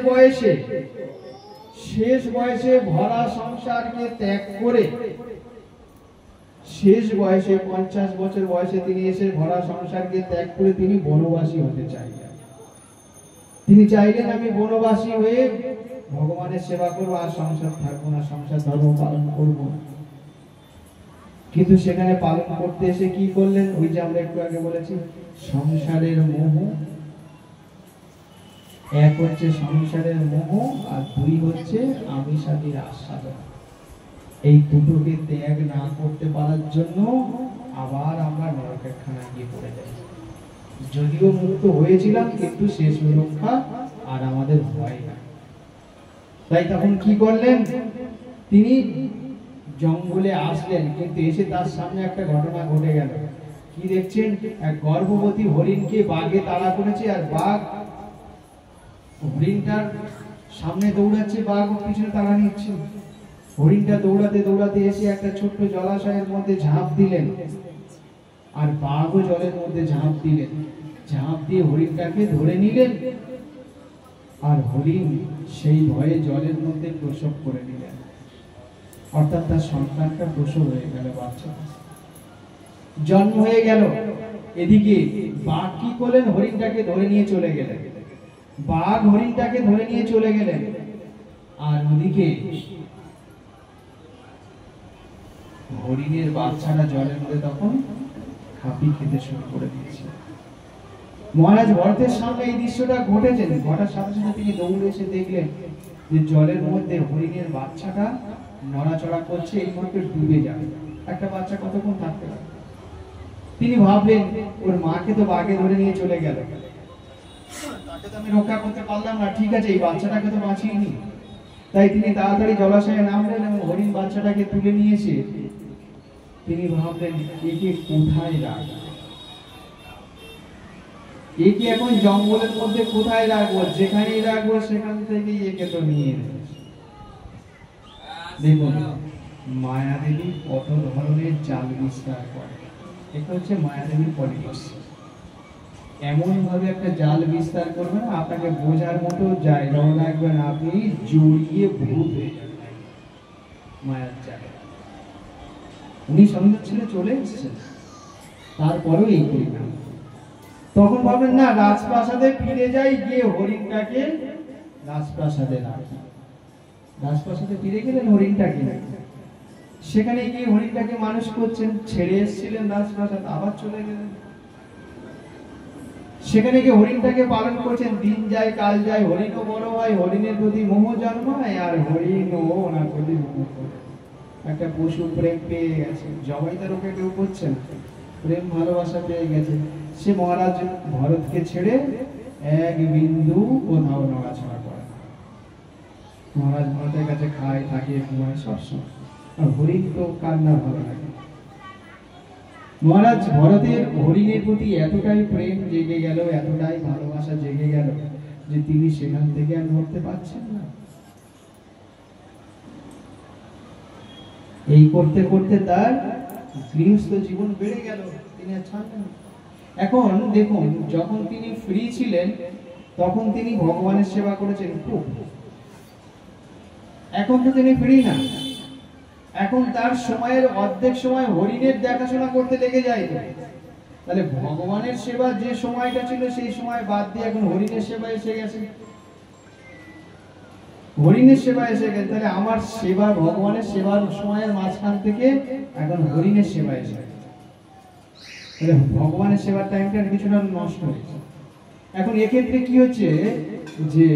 বয়সে ভরা সংসারকে ত্যাগ করে, শেষ বয়সে 50 বছর বয়সে তিনি এসে ভরা সংসারকে ত্যাগ করে তিনি বনবাসী হতে চাইলেন। তিনি চাইলেন আমি বনবাসী হয়ে ভগবানের সেবা করবো, আর সংসার থাকবো না, সংসার ধর্ম পালন করবো। কিন্তু সেখানে পালন করতে এসে কি করলেন? ওই যে আমরা একটু আগে বলেছি, সংসারের মোহ। এক হচ্ছে সংসারের মোহ, আর দুই হচ্ছে আমিষাদির আস্বাদন। এই দুটোকে ত্যাগ না করতে পারার জন্য আবার আমরা নরকের খানায় গিয়ে পড়ে যাই। যদিও মুক্ত হয়েছিলাম, কিন্তু শেষ রক্ষা আর আমাদের হয় না। তাই তখন কি করলেন? তিনি জঙ্গলে আসলেন, কিন্তু এসে তার সামনে একটা ঘটনা ঘটে গেল। কি দেখছেন? এক গর্ভবতী হরিণকে বাঘে তাড়া করেছে, আর বাঘ হরিণটার সামনে দৌড়াচ্ছে, বাঘ পিছনে তাড়া নিচ্ছে। হরিণটা দৌড়াতে দৌড়াতে এসে একটা ছোট্ট জলাশয়ের মধ্যে ঝাঁপ দিলেন, আর বাঘও জলের মধ্যে ঝাঁপ দিলেন। ঝাঁপ দিয়ে হরিণটাকে ধরে নিলেন, আর হরিণ সেই ভয়ে জলের মধ্যে প্রসব করে নিলেন। অর্থাৎ তার সন্তানটা প্রসব হয়ে গেল, বাচ্চা জন্ম হয়ে গেল। এদিকে বাঘ কি করলেন? হরিণটাকে ধরে নিয়ে চলে গেলেন। বাঘ হরিণটাকে ধরে নিয়ে চলে গেলেন, আর ওদিকে হরিণের বাচ্চারা জলের মধ্যে তখন হাঁপি খেতে শুরু করে দিয়েছে। মহারাজ ভরতের সামনে এই দৃশ্যটা ঘটেছে। ঘটার সাথে সাথে তিনি দৌড়ে এসে দেখলেন যে জলের মধ্যে হরিণের বাচ্চাটা নড়াচড়া করছে, এই মুহূর্তে ডুবে যাবে। একটা বাচ্চা কতক্ষণ থাকতে পারে? তিনি ভাবলেন ওর মাকে তো বাঘে ধরে নিয়ে চলে গেল, তাকে তো আমি রক্ষা করতে পারলাম না, ঠিক আছে এই বাচ্চাটাকে তো বাঁচিয়ে নি। তাই তিনি তাড়াতাড়ি জলাশয়ে নামলেন এবং হরিণ বাচ্চাটাকে তুলে নিয়ে এসে তিনি ভাবলেন একে কোথায় রাখবো, একে এখন জঙ্গলের মধ্যে কোথায় রাখবো? যেখানেই রাখবো সেখান থেকে একে তো নিয়ে দেখুন মায়াদেবী কত ধরনের জাল বিস্তার করে। এটা হচ্ছে মায়াদেবীর পলিসি। এমন ভাবে একটা জাল বিস্তার করবেন আপনাকে বোঝার মতো জায়গাও রাখবেন, আপনি জড়িয়ে ভূত হয়ে যাবেন মায়ার জায়গায়। উনি সন্ধ্যা ছেড়ে চলে এসেছেন, তারপরেও এই পরিণাম। তখন ভাবেন না রাজপ্রাসাদে ফিরে যাই, গিয়ে হরিণটাকে রাজপ্রাসাদে রাখি। রাজপ্রাসাদে ফিরে গেলেন হরিণটাকে, সেখানে গিয়ে হরিণটাকে মানুষ করছেন। ছেড়ে এসেছিলেন রাজপ্রাসাদ, আবার চলে গেলেন সেখানে গিয়ে হরিণটাকে পালন করছেন। দিন যায় কাল যায়, হরিণও বড় হয়, হরিণের প্রতি মোহ জন্মায়, আর হরিণও ওনার প্রতি মোহ করে। একটা পশু প্রেম পেয়ে গেছে, জবাই তার ওকে কেউ করছেন, প্রেম ভালোবাসা পেয়ে গেছে। সে মহারাজ ভরতকে ছেড়ে এক বিন্দু কোথাও নড়াচড়া করে। মহারাজ ভরতের কাছে খায়, থাকে, ঘুমায় সবসময়। আর হরিণ তো কান্না ভালো লাগে। মহারাজ ভরতের হরিণের প্রতি এতটাই প্রেম জেগে গেল, এতটাই ভালোবাসা জেগে গেল যে তিনি সেখান থেকে আর নড়তে পারছেন না। এই করতে করতে তার গৃহস্থ জীবন বেড়ে গেল, তিনি আর ছাড়লেন। এখন দেখুন যখন তিনি ফ্রি ছিলেন তখন তিনি ভগবানের সেবা করেছেন খুব। এখন তো তিনি ফ্রি না, এখন তার সময়ের অর্ধেক সময় হরিণের দেখাশোনা করতে লেগে যায়। তাহলে ভগবানের সেবা যে সময়টা ছিল সেই সময় বাদ দিয়ে এখন হরিণের সেবা এসে গেছে, হরিণের সেবা এসে গেছে। তাহলে আমার সেবা, ভগবানের সেবার সময়ের মাঝখান থেকে এখন হরিণের সেবা এসে গেছে। তাহলে ভগবানের সেবার টাইমটা কিছুটা নষ্ট হয়েছে। এখন এক্ষেত্রে কি হচ্ছে যে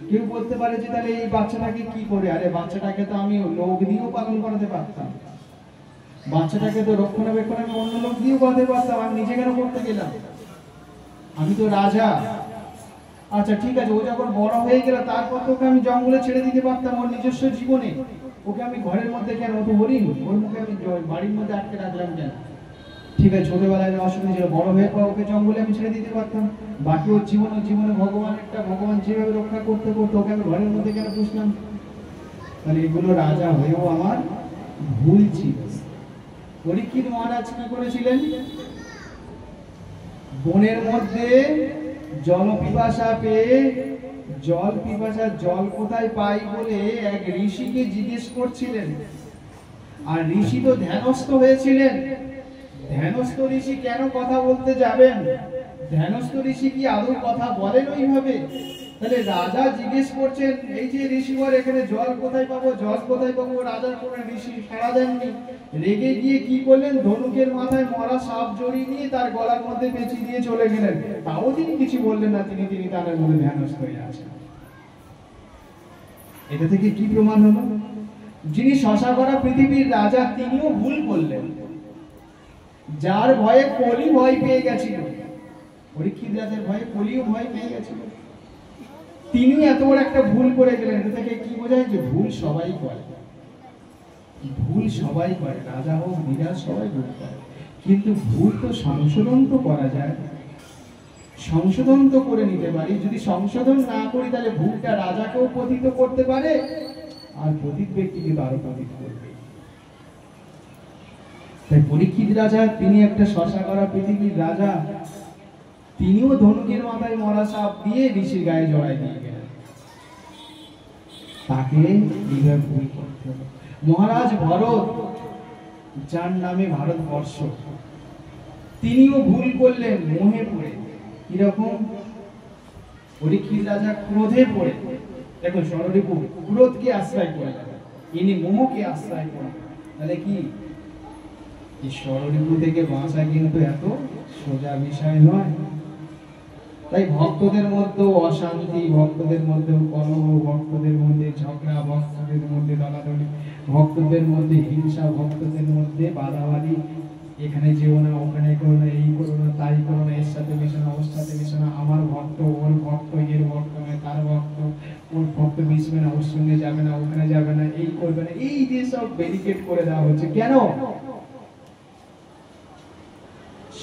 কেউ বলতে পারে যে তাহলে এই বাচ্চাটাকে কি করে? আরে বাচ্চাটাকে তো আমি লোক দিয়েও পালন করাতে পারতাম, বাচ্চাটাকে তো রক্ষণাবেক্ষণ আমি অন্য লোক দিয়েও করাতে পারতাম, আমি নিজে কেন করতে গেলাম? আমি তো রাজা, আচ্ছা ঠিক আছে, ও যখন বড় হয়ে গেল তারপর তোকে আমি জঙ্গলে ছেড়ে দিতে পারতাম ওর নিজস্ব জীবনে, ওকে আমি ঘরের মধ্যে কেন, ও তো হরিণ, ওর মুখে আমি বাড়ির মধ্যে আটকে রাখলাম কেন? ঠিক আছে, ছোটবেলায় অসুবিধা ছিল, বড় হয়ে পর ওকে জঙ্গলে আমি ছেড়ে দিতে পারতাম। বাকি ওর জীবনে ভগবান যেভাবে রক্ষা করতে করতে ওকে আমি ঘরের মধ্যে কেন পুষলাম? তাহলে এগুলো রাজা হয়েও আমার ভুল ছিল। পরীক্ষিত মহারাজ কি করেছিলেন? বনের মধ্যে জল পিপাসা পেয়ে জল কোথায় পাই বলে এক ঋষিকে জিজ্ঞেস করছিলেন। আর ঋষি তো ধ্যানস্থ হয়েছিলেন। ধ্যানস্থ ঋষি কেন কথা বলতে যাবেন? ধ্যানস্থ ঋষি কি আদৌ কথা বলেন ওইভাবে? তাহলে রাজা জিজ্ঞেস করছেন, এই যে ঋষিবর এখানে জল কোথায় পাবো, জল কোথায় পাবো? রাজার কোনো ঋষি সাড়া দেননি। রেগে গিয়ে কি করলেন? ধনুকের মাথায় মরা সাপ জড়িয়ে নিয়ে তার গলার মধ্যে পেঁচি দিয়ে চলে গেলেন। তাও তিনি কিছু বললেন না, তিনি তার মধ্যে ধ্যানস্থ হয়ে আছেন। এটা থেকে কি প্রমাণ হলো? যিনি শশা করা পৃথিবীর রাজা তিনিও ভুল করলেন। যার ভয়ে কলি ভয় পেয়ে গেছিল, পরীক্ষিত রাজার ভয়ে কলিও ভয় পেয়ে গেছিল, তিনি এত বড় একটা ভুল করে গেলেন। এটা থেকে কি বোঝায়? যে ভুল সবাই করে, ভুল সবাই করে, রাজা হোক বিরাজ সবাই ভুল করে, কিন্তু ভুল তো সংশোধন তো করা যায়, সংশোধন তো করে নিতে পারি। যদি সংশোধন না করি তাহলে ভুলটা রাজাকেও পতিত করতে পারে, আর পতিত ব্যক্তিকে আরো পতিত করবে। তাই পরীক্ষিত রাজা, তিনি একটা শশা করা পৃথিবীর রাজা, তিনিও ধনুকের মাথায় মরা সাপ দিয়ে ঋষির গায়ে জড়াই দিয়ে গেলেন। তাকে এইভাবে ভুল করতে হবে। মহারাজ ভরত, যার নামে ভারতবর্ষ, তিনিও ভুল করলেন মোহে পড়ে। কিরকম? পরীক্ষিত রাজা ক্রোধে পড়ে, দেখো ষড়রিপু ক্রোধকে আশ্রয় করে, ইনি মোহকে আশ্রয় করে। তাহলে কি ষড়রিপু থেকে বাঁচা কিন্তু এত সোজা বিষয় নয়। তাই ভক্তদের মধ্যে অশান্তি, ভক্তদের মধ্যে কলহ, ভক্তদের মধ্যে ঝগড়া, ভক্তদের মধ্যে দলাদলি, ভক্তদের মধ্যে হিংসা, ভক্তদের মধ্যে বাদাবাদি, এখানে যেও না, ওখানে করো না, এই করো না, তাই করো না, এর সাথে মিশো না, ওর সাথে মিশো না, আমার ভক্ত ওর ভক্ত, এর ভক্ত নয় তার ভক্ত, ওর ভক্ত মিশবে না, ওর সঙ্গে যাবে না, ওখানে যাবে না, এই করবে না, এই যে সব ব্যারিকেড করে দেওয়া হচ্ছে। কেন?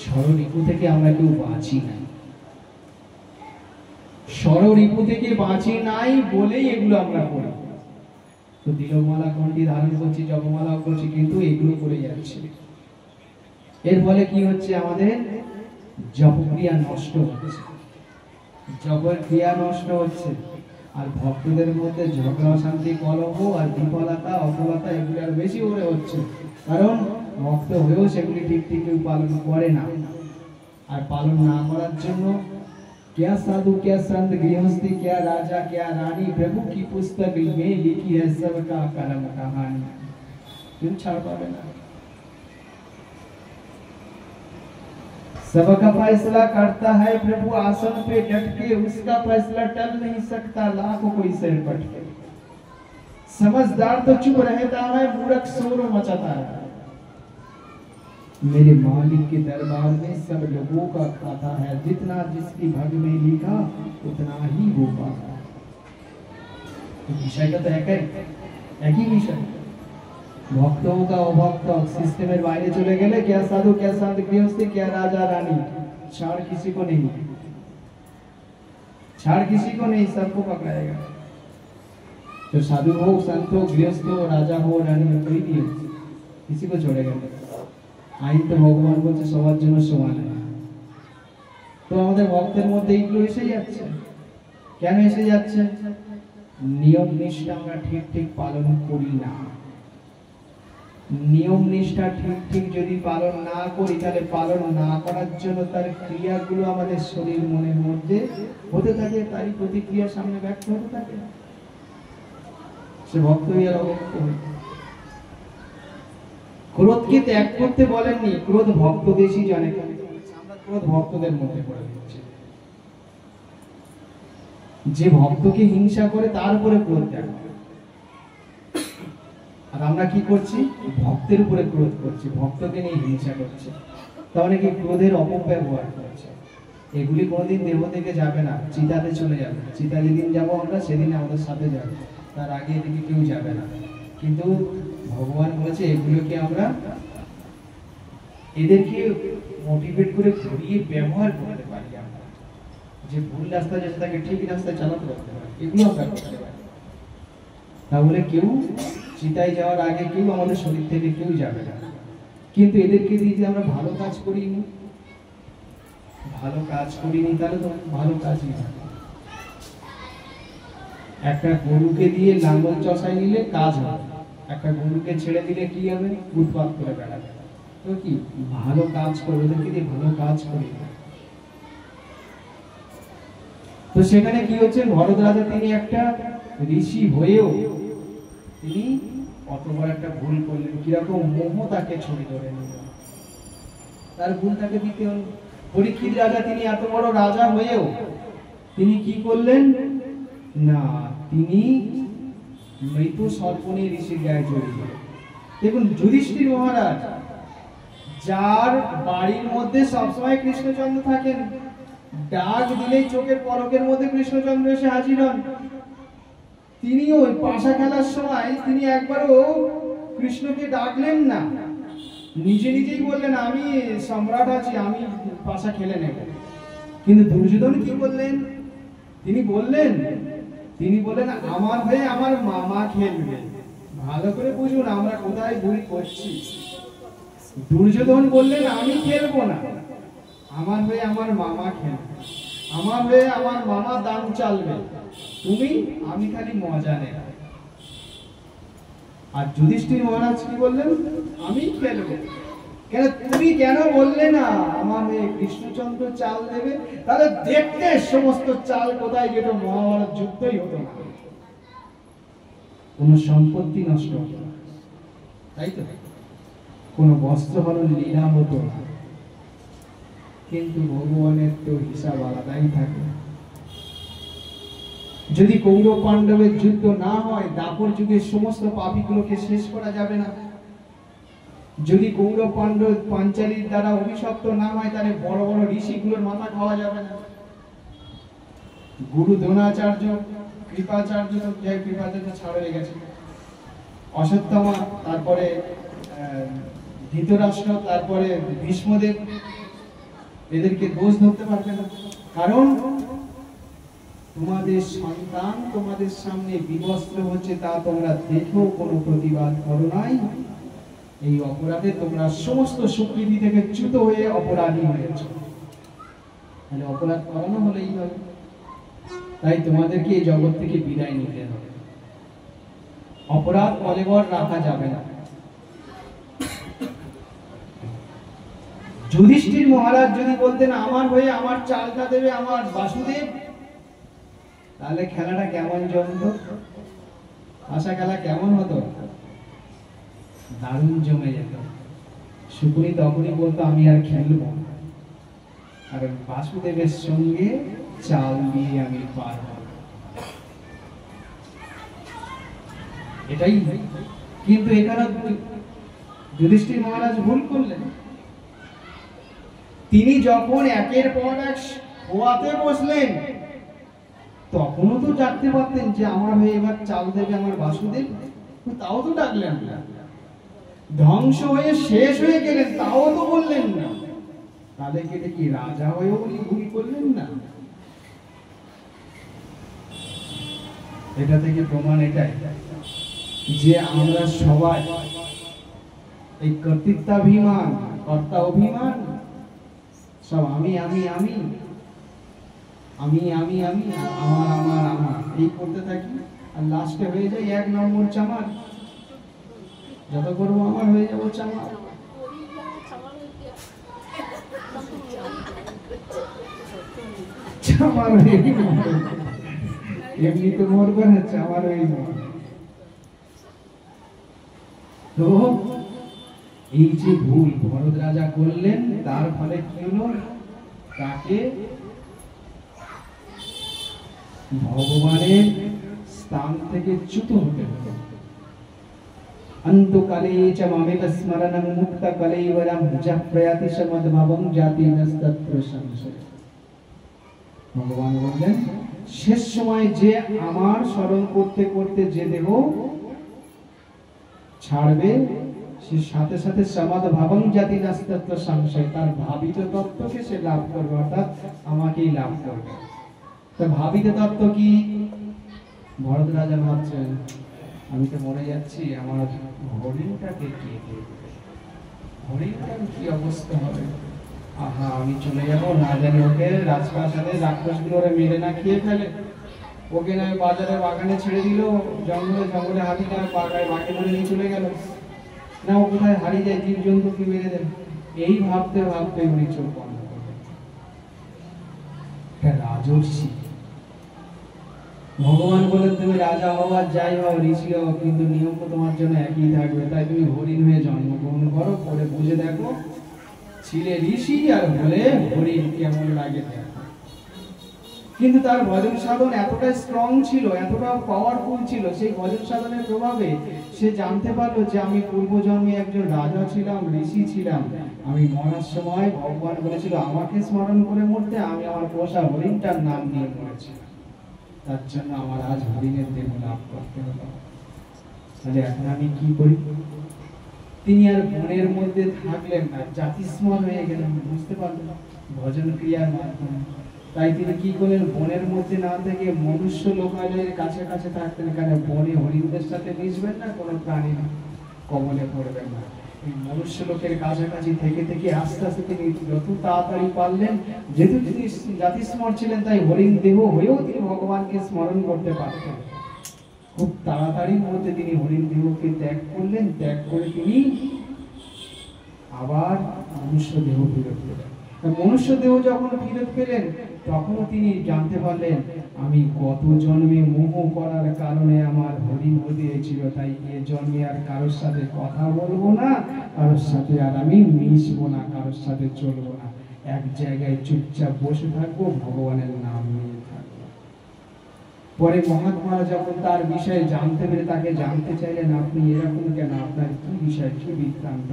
ষড়রিপু থেকে আমরা কেউ বাঁচি নাই, ষড়রিপু থেকে বাঁচি নাই বলেই এগুলো আমরা করি। তো তিলকমালা কণ্ঠী ধারণ করছি, জপমালা করছি, কিন্তু এগুলো করে যাচ্ছে। এর ফলে কি হচ্ছে? আমাদের জপক্রিয়া নষ্ট হচ্ছে, জপক্রিয়া নষ্ট হচ্ছে। আর ভক্তদের মধ্যে ঝগড়া, অশান্তি, কলহ আর বিফলতা, অফলতা এগুলো আর বেশি করে হচ্ছে। কারণ ভক্ত হয়েও সেগুলি ঠিক ঠিক কেউ পালন করে না। আর পালন না করার জন্য क्या साधु, क्या संत, गृहस्थी, क्या राजा, क्या रानी, प्रभु की पुस्तक में लिखी है सबका कलम कहानी। क्यों छाड़ पावे ना? सबका फैसला करता है प्रभु आसन पे डट के, उसका फैसला टल नहीं सकता लाखों कोई सिर पट के। समझदार तो चुप रहता है, मूर्ख शोर मचाता है। मेरे मालिक के दरबार में सब लोगों का खाता है, जितना जिसकी भाग में लिखा उतना ही वो पाता है। तो विषय का तो एक ही विषय, भक्तों का अभक्त सिस्टमेर बाहर चले गए, क्या साधु, क्या संत, गृहस्थी, क्या राजा रानी, छाड़ किसी को नहीं, छाड़ किसी को नहीं, सबको पकड़ाएगा। तो साधु हो, संत हो, गृहस्थ हो, राजा हो, रानी हो, कोई भी किसी को छोड़ेगा नहीं। আইন তো ভগবান বলছে সবার জন্য সমান। তো আমাদের ভক্তের মধ্যে এইগুলো এসে যাচ্ছে। কেন এসে যাচ্ছে? নিয়ম নিষ্ঠা আমরা ঠিক ঠিক পালন করি না। নিয়ম নিষ্ঠা ঠিক ঠিক যদি পালন না করি, তাহলে পালন না করার জন্য তার ক্রিয়াগুলো আমাদের শরীর মনের মধ্যে হতে থাকে, তারই প্রতিক্রিয়া সামনে ব্যক্ত হতে থাকে। সে ভক্তই আর অভক্ত হয়। ক্রোধকে ত্যাগ করতে বলেননি, ক্রোধ ভক্ত দেশই জানে। আমরা ক্রোধ ভক্তদের মধ্যে পড়ে যাচ্ছি। যে ভক্তকে হিংসা করে তার উপরে ক্রোধ ত্যাগ, আর আমরা কি করছি? ভক্তের উপরে ক্রোধ করছি, ভক্তকে নিয়ে হিংসা করছি। তাহলে কি ক্রোধের অপব্যবহার করছে। এগুলি কোনোদিন দেহ থেকে যাবে না, চিতাতে চলে যাবে। চিতা যেদিন যাবো আমরা সেদিন আমাদের সাথে যাবে, তার আগে এদিকে কেউ যাবে না। কিন্তু ভগবান বলেছে এগুলোকে আমরা এদেরকে মোটিভেট করে ঘুরিয়ে ব্যবহার করতে পারি, আমরা যে ভুল রাস্তা যেতে তাকে ঠিক রাস্তায় চালাতে পারতে পারি, এগুলো আমরা করতে পারি। তাহলে কেউ চিতায় যাওয়ার আগে কেউ আমাদের শরীর থেকে কেউ যাবে না। কিন্তু এদেরকে দিয়ে যে আমরা ভালো কাজ করিনি, তাহলে তো ভালো কাজই হয়। একটা গরুকে দিয়ে লাঙ্গল চষাই নিলে কাজ হয়, একটা গরুকে ছেড়ে দিলে কি হবে, উৎপাত করে বেড়াবে। তো কি ভালো কাজ করবে, ওদেরকে দিয়ে ভালো কাজ করি। তো সেখানে কি হচ্ছে, ভরত রাজা তিনি একটা ঋষি হয়েও তিনি অত বড় একটা ভুল করলেন। কিরকম মোহ তাকে ছড়ি ধরে নিল, তার ভুল তাকে দিতে হল। পরীক্ষিত রাজা তিনি এত বড় রাজা হয়েও তিনি কি করলেন না, তিনি মৃত সর্পণী ঋষির গায়ে জড়িয়ে। দেখুন যুধিষ্ঠির মহারাজ, যার বাড়ির মধ্যে সবসময় কৃষ্ণচন্দ্র থাকেন, ডাক দিলেই চোখের পলকের মধ্যে কৃষ্ণচন্দ্র এসে হাজির হন, তিনি ওই পাশা খেলার সময় তিনি একবারও কৃষ্ণকে ডাকলেন না, নিজে নিজেই বললেন আমি সম্রাট আছি, আমি পাশা খেলে নেব। কিন্তু দুর্যোধন কি বললেন, তিনি বললেন আমার হয়ে আমার মামা খেলবে। ভালো করে বুঝুন আমরা কোথায় ভুল করছি। দুর্যোধন বললেন আমি খেলবো না, আমার হয়ে আমার মামা খেলবে, আমার হয়ে আমার মামা দাম চালবে, আমি খালি মজা নেব। আর যুধিষ্ঠির মহারাজ কি বললেন, আমি খেলবো। কেন তুমি কেন বললে না আমার মেয়ে কৃষ্ণচন্দ্র চাল দেবে, তাহলে দেখতে সমস্ত চাল কোথায় যেত, মহাভারত যুদ্ধই হতো না, কোন সম্পত্তি নষ্ট হতো না, তাই তো, কোন বস্ত্র হরণ লীলা হতো না। কিন্তু ভগবানের তো হিসাব আলাদাই থাকে। যদি কৌরব পাণ্ডবের যুদ্ধ না হয়, দাপর যুগের সমস্ত পাপীগুলোকে শেষ করা যাবে না। যদি কৌরব পাণ্ডব পাঞ্চালীর দ্বারা অভিশপ্ত না হয়, তাহলে বড় বড় ঋষিগুলোর মাথা খাওয়া যাবে না। গুরু দ্রোণাচার্য, কৃপাচার্য, কৃপাচার্য ছাড়া হয়ে গেছে, অশ্বত্থামা, তারপরে ধৃতরাষ্ট্র, তারপরে ভীষ্মদেব, এদেরকে দোষ ধরতে পারবে না। কারণ তোমাদের সন্তান তোমাদের সামনে বিবস্ত্র হচ্ছে, তা তোমরা দেখেও কোনো প্রতিবাদ করো নাই। এই অপরাধে তোমরা সমস্ত স্বীকৃতি থেকে চ্যুত হয়ে অপরাধী হয়েছ। তাহলে অপরাধ করানো হলেই হবে, তাই তোমাদেরকে এই জগৎ থেকে বিদায় নিতে হবে। অপরাধ কলেবর রাখা যাবে না। যুধিষ্ঠির মহারাজ যদি বলতেন আমার হয়ে আমার চালটা দেবে আমার বাসুদেব, তাহলে খেলাটা কেমন জমত, আশা খেলা কেমন হতো, দারুণ জমে যেত। শুকুনি তখনই বলতো আমি আর খেলবো, আর বাসুদেবের সঙ্গে চাল দিয়ে আমি পার হব, এটাই। কিন্তু এখানে যুধিষ্ঠির মহারাজ ভুল করলেন। তিনি যখন একের পর এক খোয়াতে বসলেন, তখনও তো ডাকতে পারতেন যে আমার হয়ে এবার চাল দেবে আমার বাসুদেব, তাও তো ডাকলেন না। ধ্বংস হয়ে শেষ হয়ে গেলেন, তাও তো বললেন না। তাহলে কেটে কি রাজা হয়েও উনি ভুল করলেন না? এটা থেকে প্রমাণ এটাই যে আমরা সবাই এই কর্তৃত্বাভিমান, কর্তা অভিমান, সব আমি আমি আমি আমি আমি আমি আমার আমার আমার এই করতে থাকি, আর লাস্টে হয়ে যায় এক নম্বর চামার। যত করবো আমার হয়ে যাবো চামার। চামার এমনি তো মরবে না, চামার হয়ে মর। তো এই যে ভুল ভরত রাজা করলেন, তার ফলে কি হলো, তাকে ভগবানের স্থান থেকে চ্যুত হতে হলো। অন্তকালে চ মামেব স্মরণং মুক্তকলেবরং যঃ প্রয়াতি সমদ্ভবং জাতি নস্তত্র সংশয়। ভগবান বললেন শেষ সময় যে আমার স্মরণ করতে করতে যে দেহ ছাড়বে সে সাথে সাথে সমাদ ভাবং জাতি নাস্তিত্ব সংশয়, তার ভাবিত তত্ত্বকে সে লাভ করবে, অর্থাৎ আমাকেই লাভ করবে। তো ভাবিত তত্ত্ব কি? ভরত রাজা ভাবছেন আমি তো মরে যাচ্ছি, আমার হরিণটাকে কে দেখবে, হরিণটার কি অবস্থা হবে, আহা আমি চলে যাবো, না জানি ওকে রাজপ্রাসাদে রাক্ষসগুলো ওরা মেরে না খেয়ে ফেলে, ওকে না বাজারে বাগানে ছেড়ে দিল, জঙ্গলে জঙ্গলে হাতি না বাগায় বাঘে ধরে নিয়ে চলে গেল, না ও কোথায় হারিয়ে যায়, জীব জন্তুকে মেরে দেন। এই ভাবতে ভাবতে উনি চোখ বন্ধ করলেন। রাজর্ষি ভগবান বলেন তুমি রাজা হও আর যাই হও, ঋষি হও, কিন্তু নিয়ম তো তোমার জন্য একই থাকবে, তাই তুমি হরিণ হয়ে জন্মগ্রহণ করো, পরে বুঝে দেখো ছিলে ঋষি আর হলে হরিণ কেমন লাগে দেখো। কিন্তু তার ভজন সাধন এতটা স্ট্রং ছিল, এতটা পাওয়ারফুল ছিল, সেই ভজন সাধনের প্রভাবে সে জানতে পারলো যে আমি পূর্বজন্মে একজন রাজা ছিলাম, ঋষি ছিলাম, আমি মরার সময় ভগবান বলেছিল আমাকে স্মরণ করে মরতে, আমি আমার পোষা হরিণটার নাম নিয়ে মরেছি, তার জন্য আমার আজ হরিণের দেহ লাভ করতে হলো। তাহলে এখন আমি কি করি? তিনি আর বনের মধ্যে থাকলেন না, জাতিস্মর হয়ে গেলেন, বুঝতে পারলেন ভজন ক্রিয়ার মাধ্যমে। তাই তিনি কি করলেন? বনের মধ্যে না থেকে মনুষ্য লোকালয়ের কাছে কাছে থাকতেন, কারণ বনে হরিণদের সাথে মিশবেন না, কোনো প্রাণী কবলে পড়বেন না। এই মনুষ্য লোকের কাছাকাছি থেকে থেকে আস্তে আস্তে তিনি যত তাড়াতাড়ি পারলেন, যেহেতু তিনি জাতিস্মর ছিলেন, তাই হরিণ দেহ হয়েও তিনি ভগবানকে স্মরণ করতে পারতেন। খুব তাড়াতাড়ির মধ্যে তিনি হরিণ দেহকে ত্যাগ করলেন, ত্যাগ করে তিনি আবার মনুষ্য দেহ ফিরত পেলেন। মনুষ্য দেহ যখন ফিরত পেলেন তখনও তিনি জানতে পারলেন আমি গত জন্মে মোহ করার কারণে আমার হরিণ হতে হয়েছিল, তাই এ জন্মে আর কারোর সাথে কথা বলবো না, কারোর সাথে আর আমি মিশবো না, কারোর সাথে চলবো না, এক জায়গায় চুপচাপ বসে থাকবো, ভগবানের নাম নিয়ে থাকবো। পরে মহাত্মারা যখন তার বিষয়ে জানতে পেরে তাকে জানতে চাইলেন আপনি এরকম কেন, আপনার কি বিষয়, কি বৃত্তান্ত,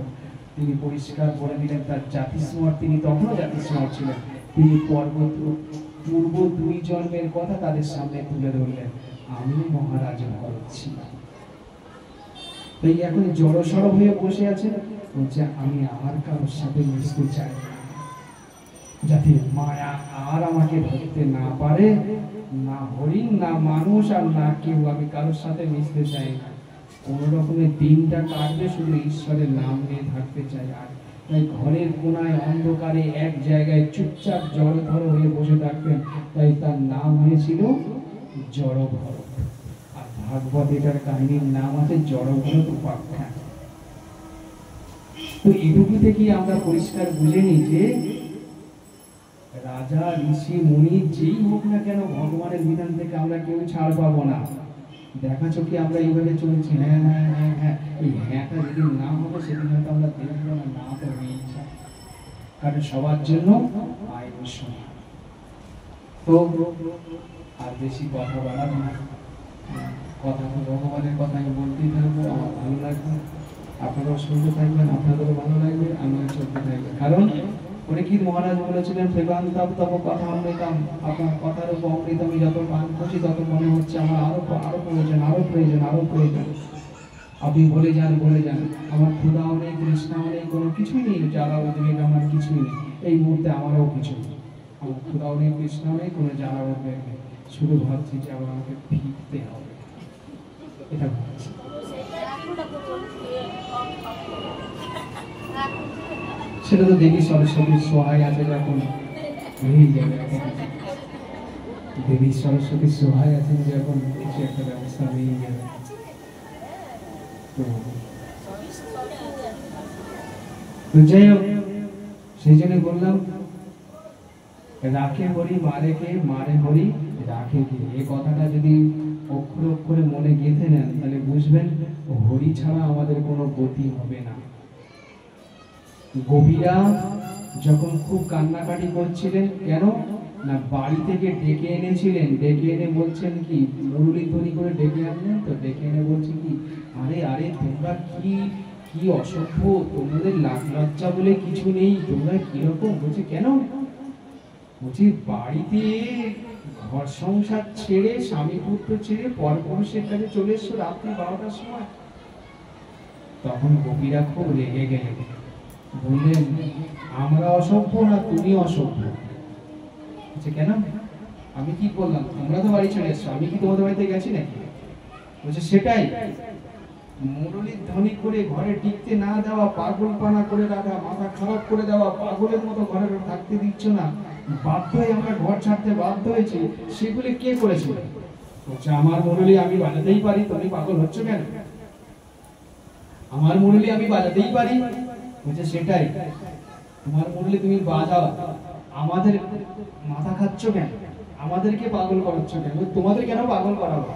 তিনি পরিষ্কার বলে দিলেন তার জাতিস্মর, তিনি তখনও জাতিস্মর ছিলেন, তিনি পূর্ব 2 জন্মের কথা তাদের সামনে তুলে ধরলেন, আমি মহারাজ ভরত ছিলাম। তাই এখন জড়সড় হয়ে বসে আছে, বলছে আমি আর কারোর সাথে মিশতে চাই না, যাতে মায়া আর আমাকে ধরতে না পারে, না হরিণ, না মানুষ, আর না কেউ, আমি কারোর সাথে মিশতে চাই না, কোন রকমের দিনটা কাটবে শুধু ঈশ্বরের নাম নিয়ে থাকতে চাই। আর তাই ঘরের কোনায় অন্ধকারে এক জায়গায় চুপচাপ জড়ধর হয়ে বসে থাকতেন, তাই তার নাম হয়েছিল জড়ভরত। আর ভাগবত এটার কাহিনীর নাম আছে জড়ভরত উপাখ্যান। তো এটুকু থেকে আমরা পরিষ্কার বুঝে নিই যে রাজা, ঋষি, মুনি যেই হোক না কেন ভগবানের বিধান থেকে আমরা কেউ ছাড় পাবো না। দেখা চোখে আমরা এইভাবে চলছি, হ্যাঁ হ্যাঁ হ্যাঁ হ্যাঁ, এই হ্যাঁটা যেদিন না হবে সেদিন হয়তো আমরা দেখবো না, না তো হয়েই যায়, কারণ সবার জন্য আইন সমান। তো আর বেশি কথা বাড়াবো না, কথা তো ভগবানের কথা আমি বলতেই থাকবো, আমার ভালো লাগবে, আপনারাও শুনতে থাকবেন, আপনাদেরও ভালো লাগবে, আমিও চলতে থাকবে। কারণ পরীক্ষিত মহারাজ বলেছিলেন প্রেমান্তব তব কথা অমৃতম, আপনার কথার উপর অমৃত আমি যত পান করছি তত মনে হচ্ছে আমার আরো আরো প্রয়োজন, আরো প্রয়োজন, আরো প্রয়োজন। আপনি বলে যান, বলে যান, আমার ক্ষুধাও নেই, তৃষ্ণাও নেই, কোনো কিছুই নেই, জ্বালা উদ্বেগ আমার কিছুই নেই, এই মুহূর্তে আমারও কিছু নেই, আমার ক্ষুধাও নেই, তৃষ্ণাও নেই, কোনো জ্বালা উদ্বেগ নেই, শুধু ভাবছি যে আবার আমাকে ফিরতে হবে, এটা ভাবছি। সেটা তো দেবী সরস্বতীর সহায় আছে, যখন হয়েই যাবে, দেবী সরস্বতীর সহায় আছেন যখন কিছু একটা ব্যবস্থা হয়েই যাবে। তো যাই হোক, সেই জন্য বললাম রাখে হরি মারে কে, মারে হরি রাখে কে, এই কথাটা যদি অক্ষরে অক্ষরে মনে গেঁথে নেন তাহলে বুঝবেন হরি ছাড়া আমাদের কোনো গতি হবে না। গোপীরা যখন খুব কান্নাকাটি করছিলেন, কেন না বাড়ি থেকে ডেকে এনেছিলেন, ডেকে এনে বলছেন কি, মুরলি ধ্বনি করে ডেকে আনলেন, তো ডেকে এনে বলছে কি, আরে আরে তোমরা কি কি অসভ্য, তোমাদের লাজ লজ্জা বলে কিছু নেই, তোমরা কিরকম, বলছে কেন, বলছি বাড়িতে ঘর সংসার ছেড়ে স্বামী পুত্র ছেড়ে পরপুরুষের কাছে চলে এসছো রাত্রি 12টার সময়। তখন গোপীরা খুব রেগে গেলেন, বললেন আমরা অসভ্য না তুমি অসভ্য? কেন? আমি কি করলাম? তোমরা তো বাড়ি চলে এসছো, আমি কি তোমাদের বাড়িতে গেছি নাকি? বলছে সেটাই, মুরলির ধ্বনি করে ঘরে টিকতে না দেওয়া, পাগলপানা করে রাখা, মাথা খারাপ করে দেওয়া, পাগলের মতো ঘরে থাকতে দিচ্ছ না, বাধ্য হয়ে আমরা ঘর ছাড়তে বাধ্য হয়েছি, সেগুলি কে করেছিল? বলছে আমার মুরলি আমি বাজাতেই পারি, তুমি পাগল হচ্ছ কেন? আমার মুরলি আমি বাজাতেই পারি। বলছে সেটাই, তোমার মুরলি তুমি বাজাও, আমাদের মাথা খাচ্ছ কেন? আমাদেরকে পাগল করাচ্ছ কেন? তোমাদের কেন পাগল করাবো?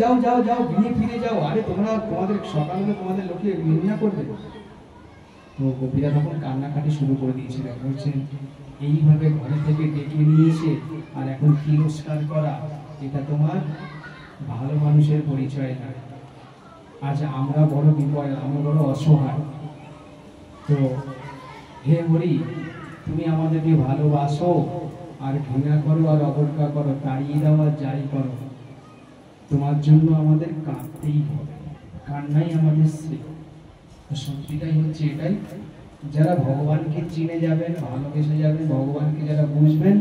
যাও যাও যাও, বিয়ে ফিরে যাও। আরে তোমরা তোমাদের সকালে তোমাদের লোকে নিন্দা করবে। তো গোপীরা তখন কান্নাকাটি শুরু করে দিয়েছিল, বলছেন এইভাবে ঘরে থেকে ডেকে নিয়ে এসে আর এখন তিরস্কার করা, এটা তোমার ভালো মানুষের পরিচয় না। আজ আমরা বড় বিপদ, আমরা বড় অসহায়। তো হে হরি, তুমি আমাদেরকে ভালোবাসো আর ঘৃণা করো আর অবজ্ঞা করো, তাড়িয়ে দাও আর যাই করো, তোমার জন্য আমাদের কাঁদতেই হবে, কান্নাই আমাদের শ্রী। সত্যিটাই হচ্ছে এটাই, যারা ভগবানকে চিনে যাবেন, ভালোবেসে যাবেন, ভগবানকে যারা বুঝবেন,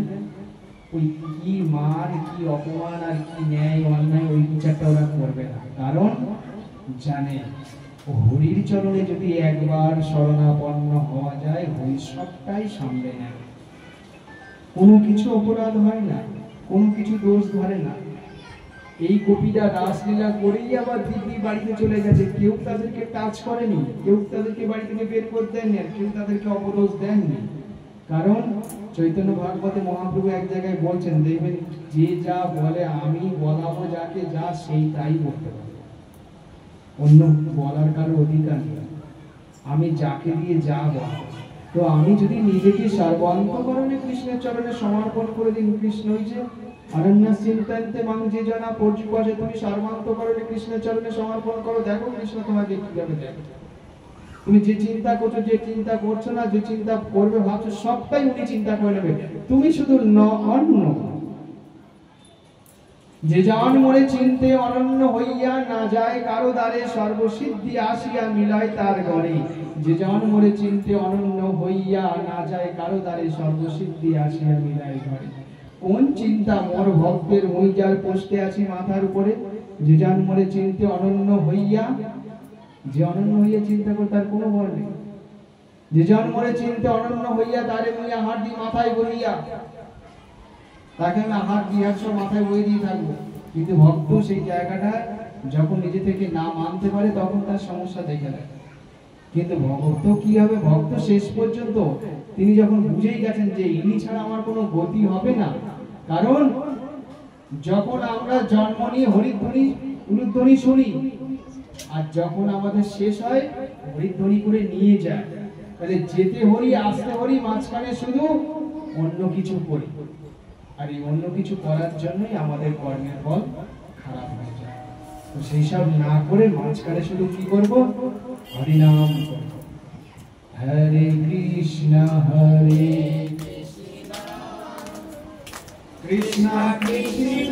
ওই কি মার, কি অপমান আর কি ন্যায় অন্যায় ওই বিচারটা ওরা করবে না। কারণ জানে হরির চরণে যদি একবার শরণাপন্ন হওয়া যায়, হরি সবটাই সামলে নেয়। কোনো কিছু অপরাধ হয় না, কোনো কিছু দোষ ধরে না। এই গোপীরা রাসলীলা করেই আবার দিব্যি বাড়িতে চলে গেছে, কেউ তাদেরকে টাচ করেনি, কেউ তাদেরকে বাড়ি থেকে বের করে দেননি, আর কেউ তাদেরকে অপদোষ দেননি। কারণ চৈতন্য ভাগবতে মহাপ্রভু এক জায়গায় বলছেন, দেখবেন যে যা বলে আমি বলাবো যাকে, যা সেই তাই বলতে পারে, অন্য বলার কারো অধিকার নেই। আমি যাকে দিয়ে যা বলবো। তো আমি যদি নিজেকে সর্বান্তকরণে কৃষ্ণের চরণে সমর্পণ করে দিই, কৃষ্ণই যে অনন্য চিন্তান্তে মাং যে জনা পর্যুপাশে, তুমি সর্বান্তকরণে কৃষ্ণের চরণে সমর্পণ করো, দেখো কৃষ্ণ তোমাকে কিভাবে দেখে। তুমি যে চিন্তা করছো, যে চিন্তা করছো না, যে চিন্তা করবে ভাবছো, সবটাই উনি চিন্তা করে নেবে, তুমি শুধু অন্য। যে জন মরে চিনতে অনন্য হইয়া, না যায় কারো দ্বারে, সর্বসিদ্ধি আসিয়া মিলায় তার গড়ে। যে জন মরে চিনতে অনন্য হইয়া, না যায় কারো দ্বারে, সর্বসিদ্ধি আসিয়া মিলায় ঘরে। কোন চিন্তা মোর ভক্তের, মুই যার পোস্টে আছি মাথার উপরে। যে জন মরে চিনতে অনন্য হইয়া, যে অনন্য হইয়া চিন্তা করে তার কোনো ভয় নেই। যে জন মরে চিনতে অনন্য হইয়া, তারে মুই হাত দি মাথায় বহিয়া, তাকে আমি হাত দিয়ে মাথায় বই দিয়ে থাকবো। কিন্তু ভক্ত সেই জায়গাটা যখন নিজে থেকে না মানতে পারে, তখন তার সমস্যা দেখে নেয়। কিন্তু ভক্ত কি হবে? ভক্ত শেষ পর্যন্ত তিনি যখন বুঝেই গেছেন যে ইনি ছাড়া আমার কোনো গতি হবে না। কারণ যখন আমরা জন্ম নিয়ে হরিধ্বনি উলুধ্বনি শুনি, আর যখন আমাদের শেষ হয় হরিধ্বনি করে নিয়ে যায়, তাহলে যেতে হরি আসতে হরি, মাঝখানে শুধু অন্য কিছু করি। আর এই অন্য কিছু করার জন্যই আমাদের কর্মের ফল খারাপ হয়ে যায়। তো সেই সব না করে মাঝখানে শুধু কি করব? হরিনাম করব। হরে কৃষ্ণ কৃষ্ণ কৃষ্ণ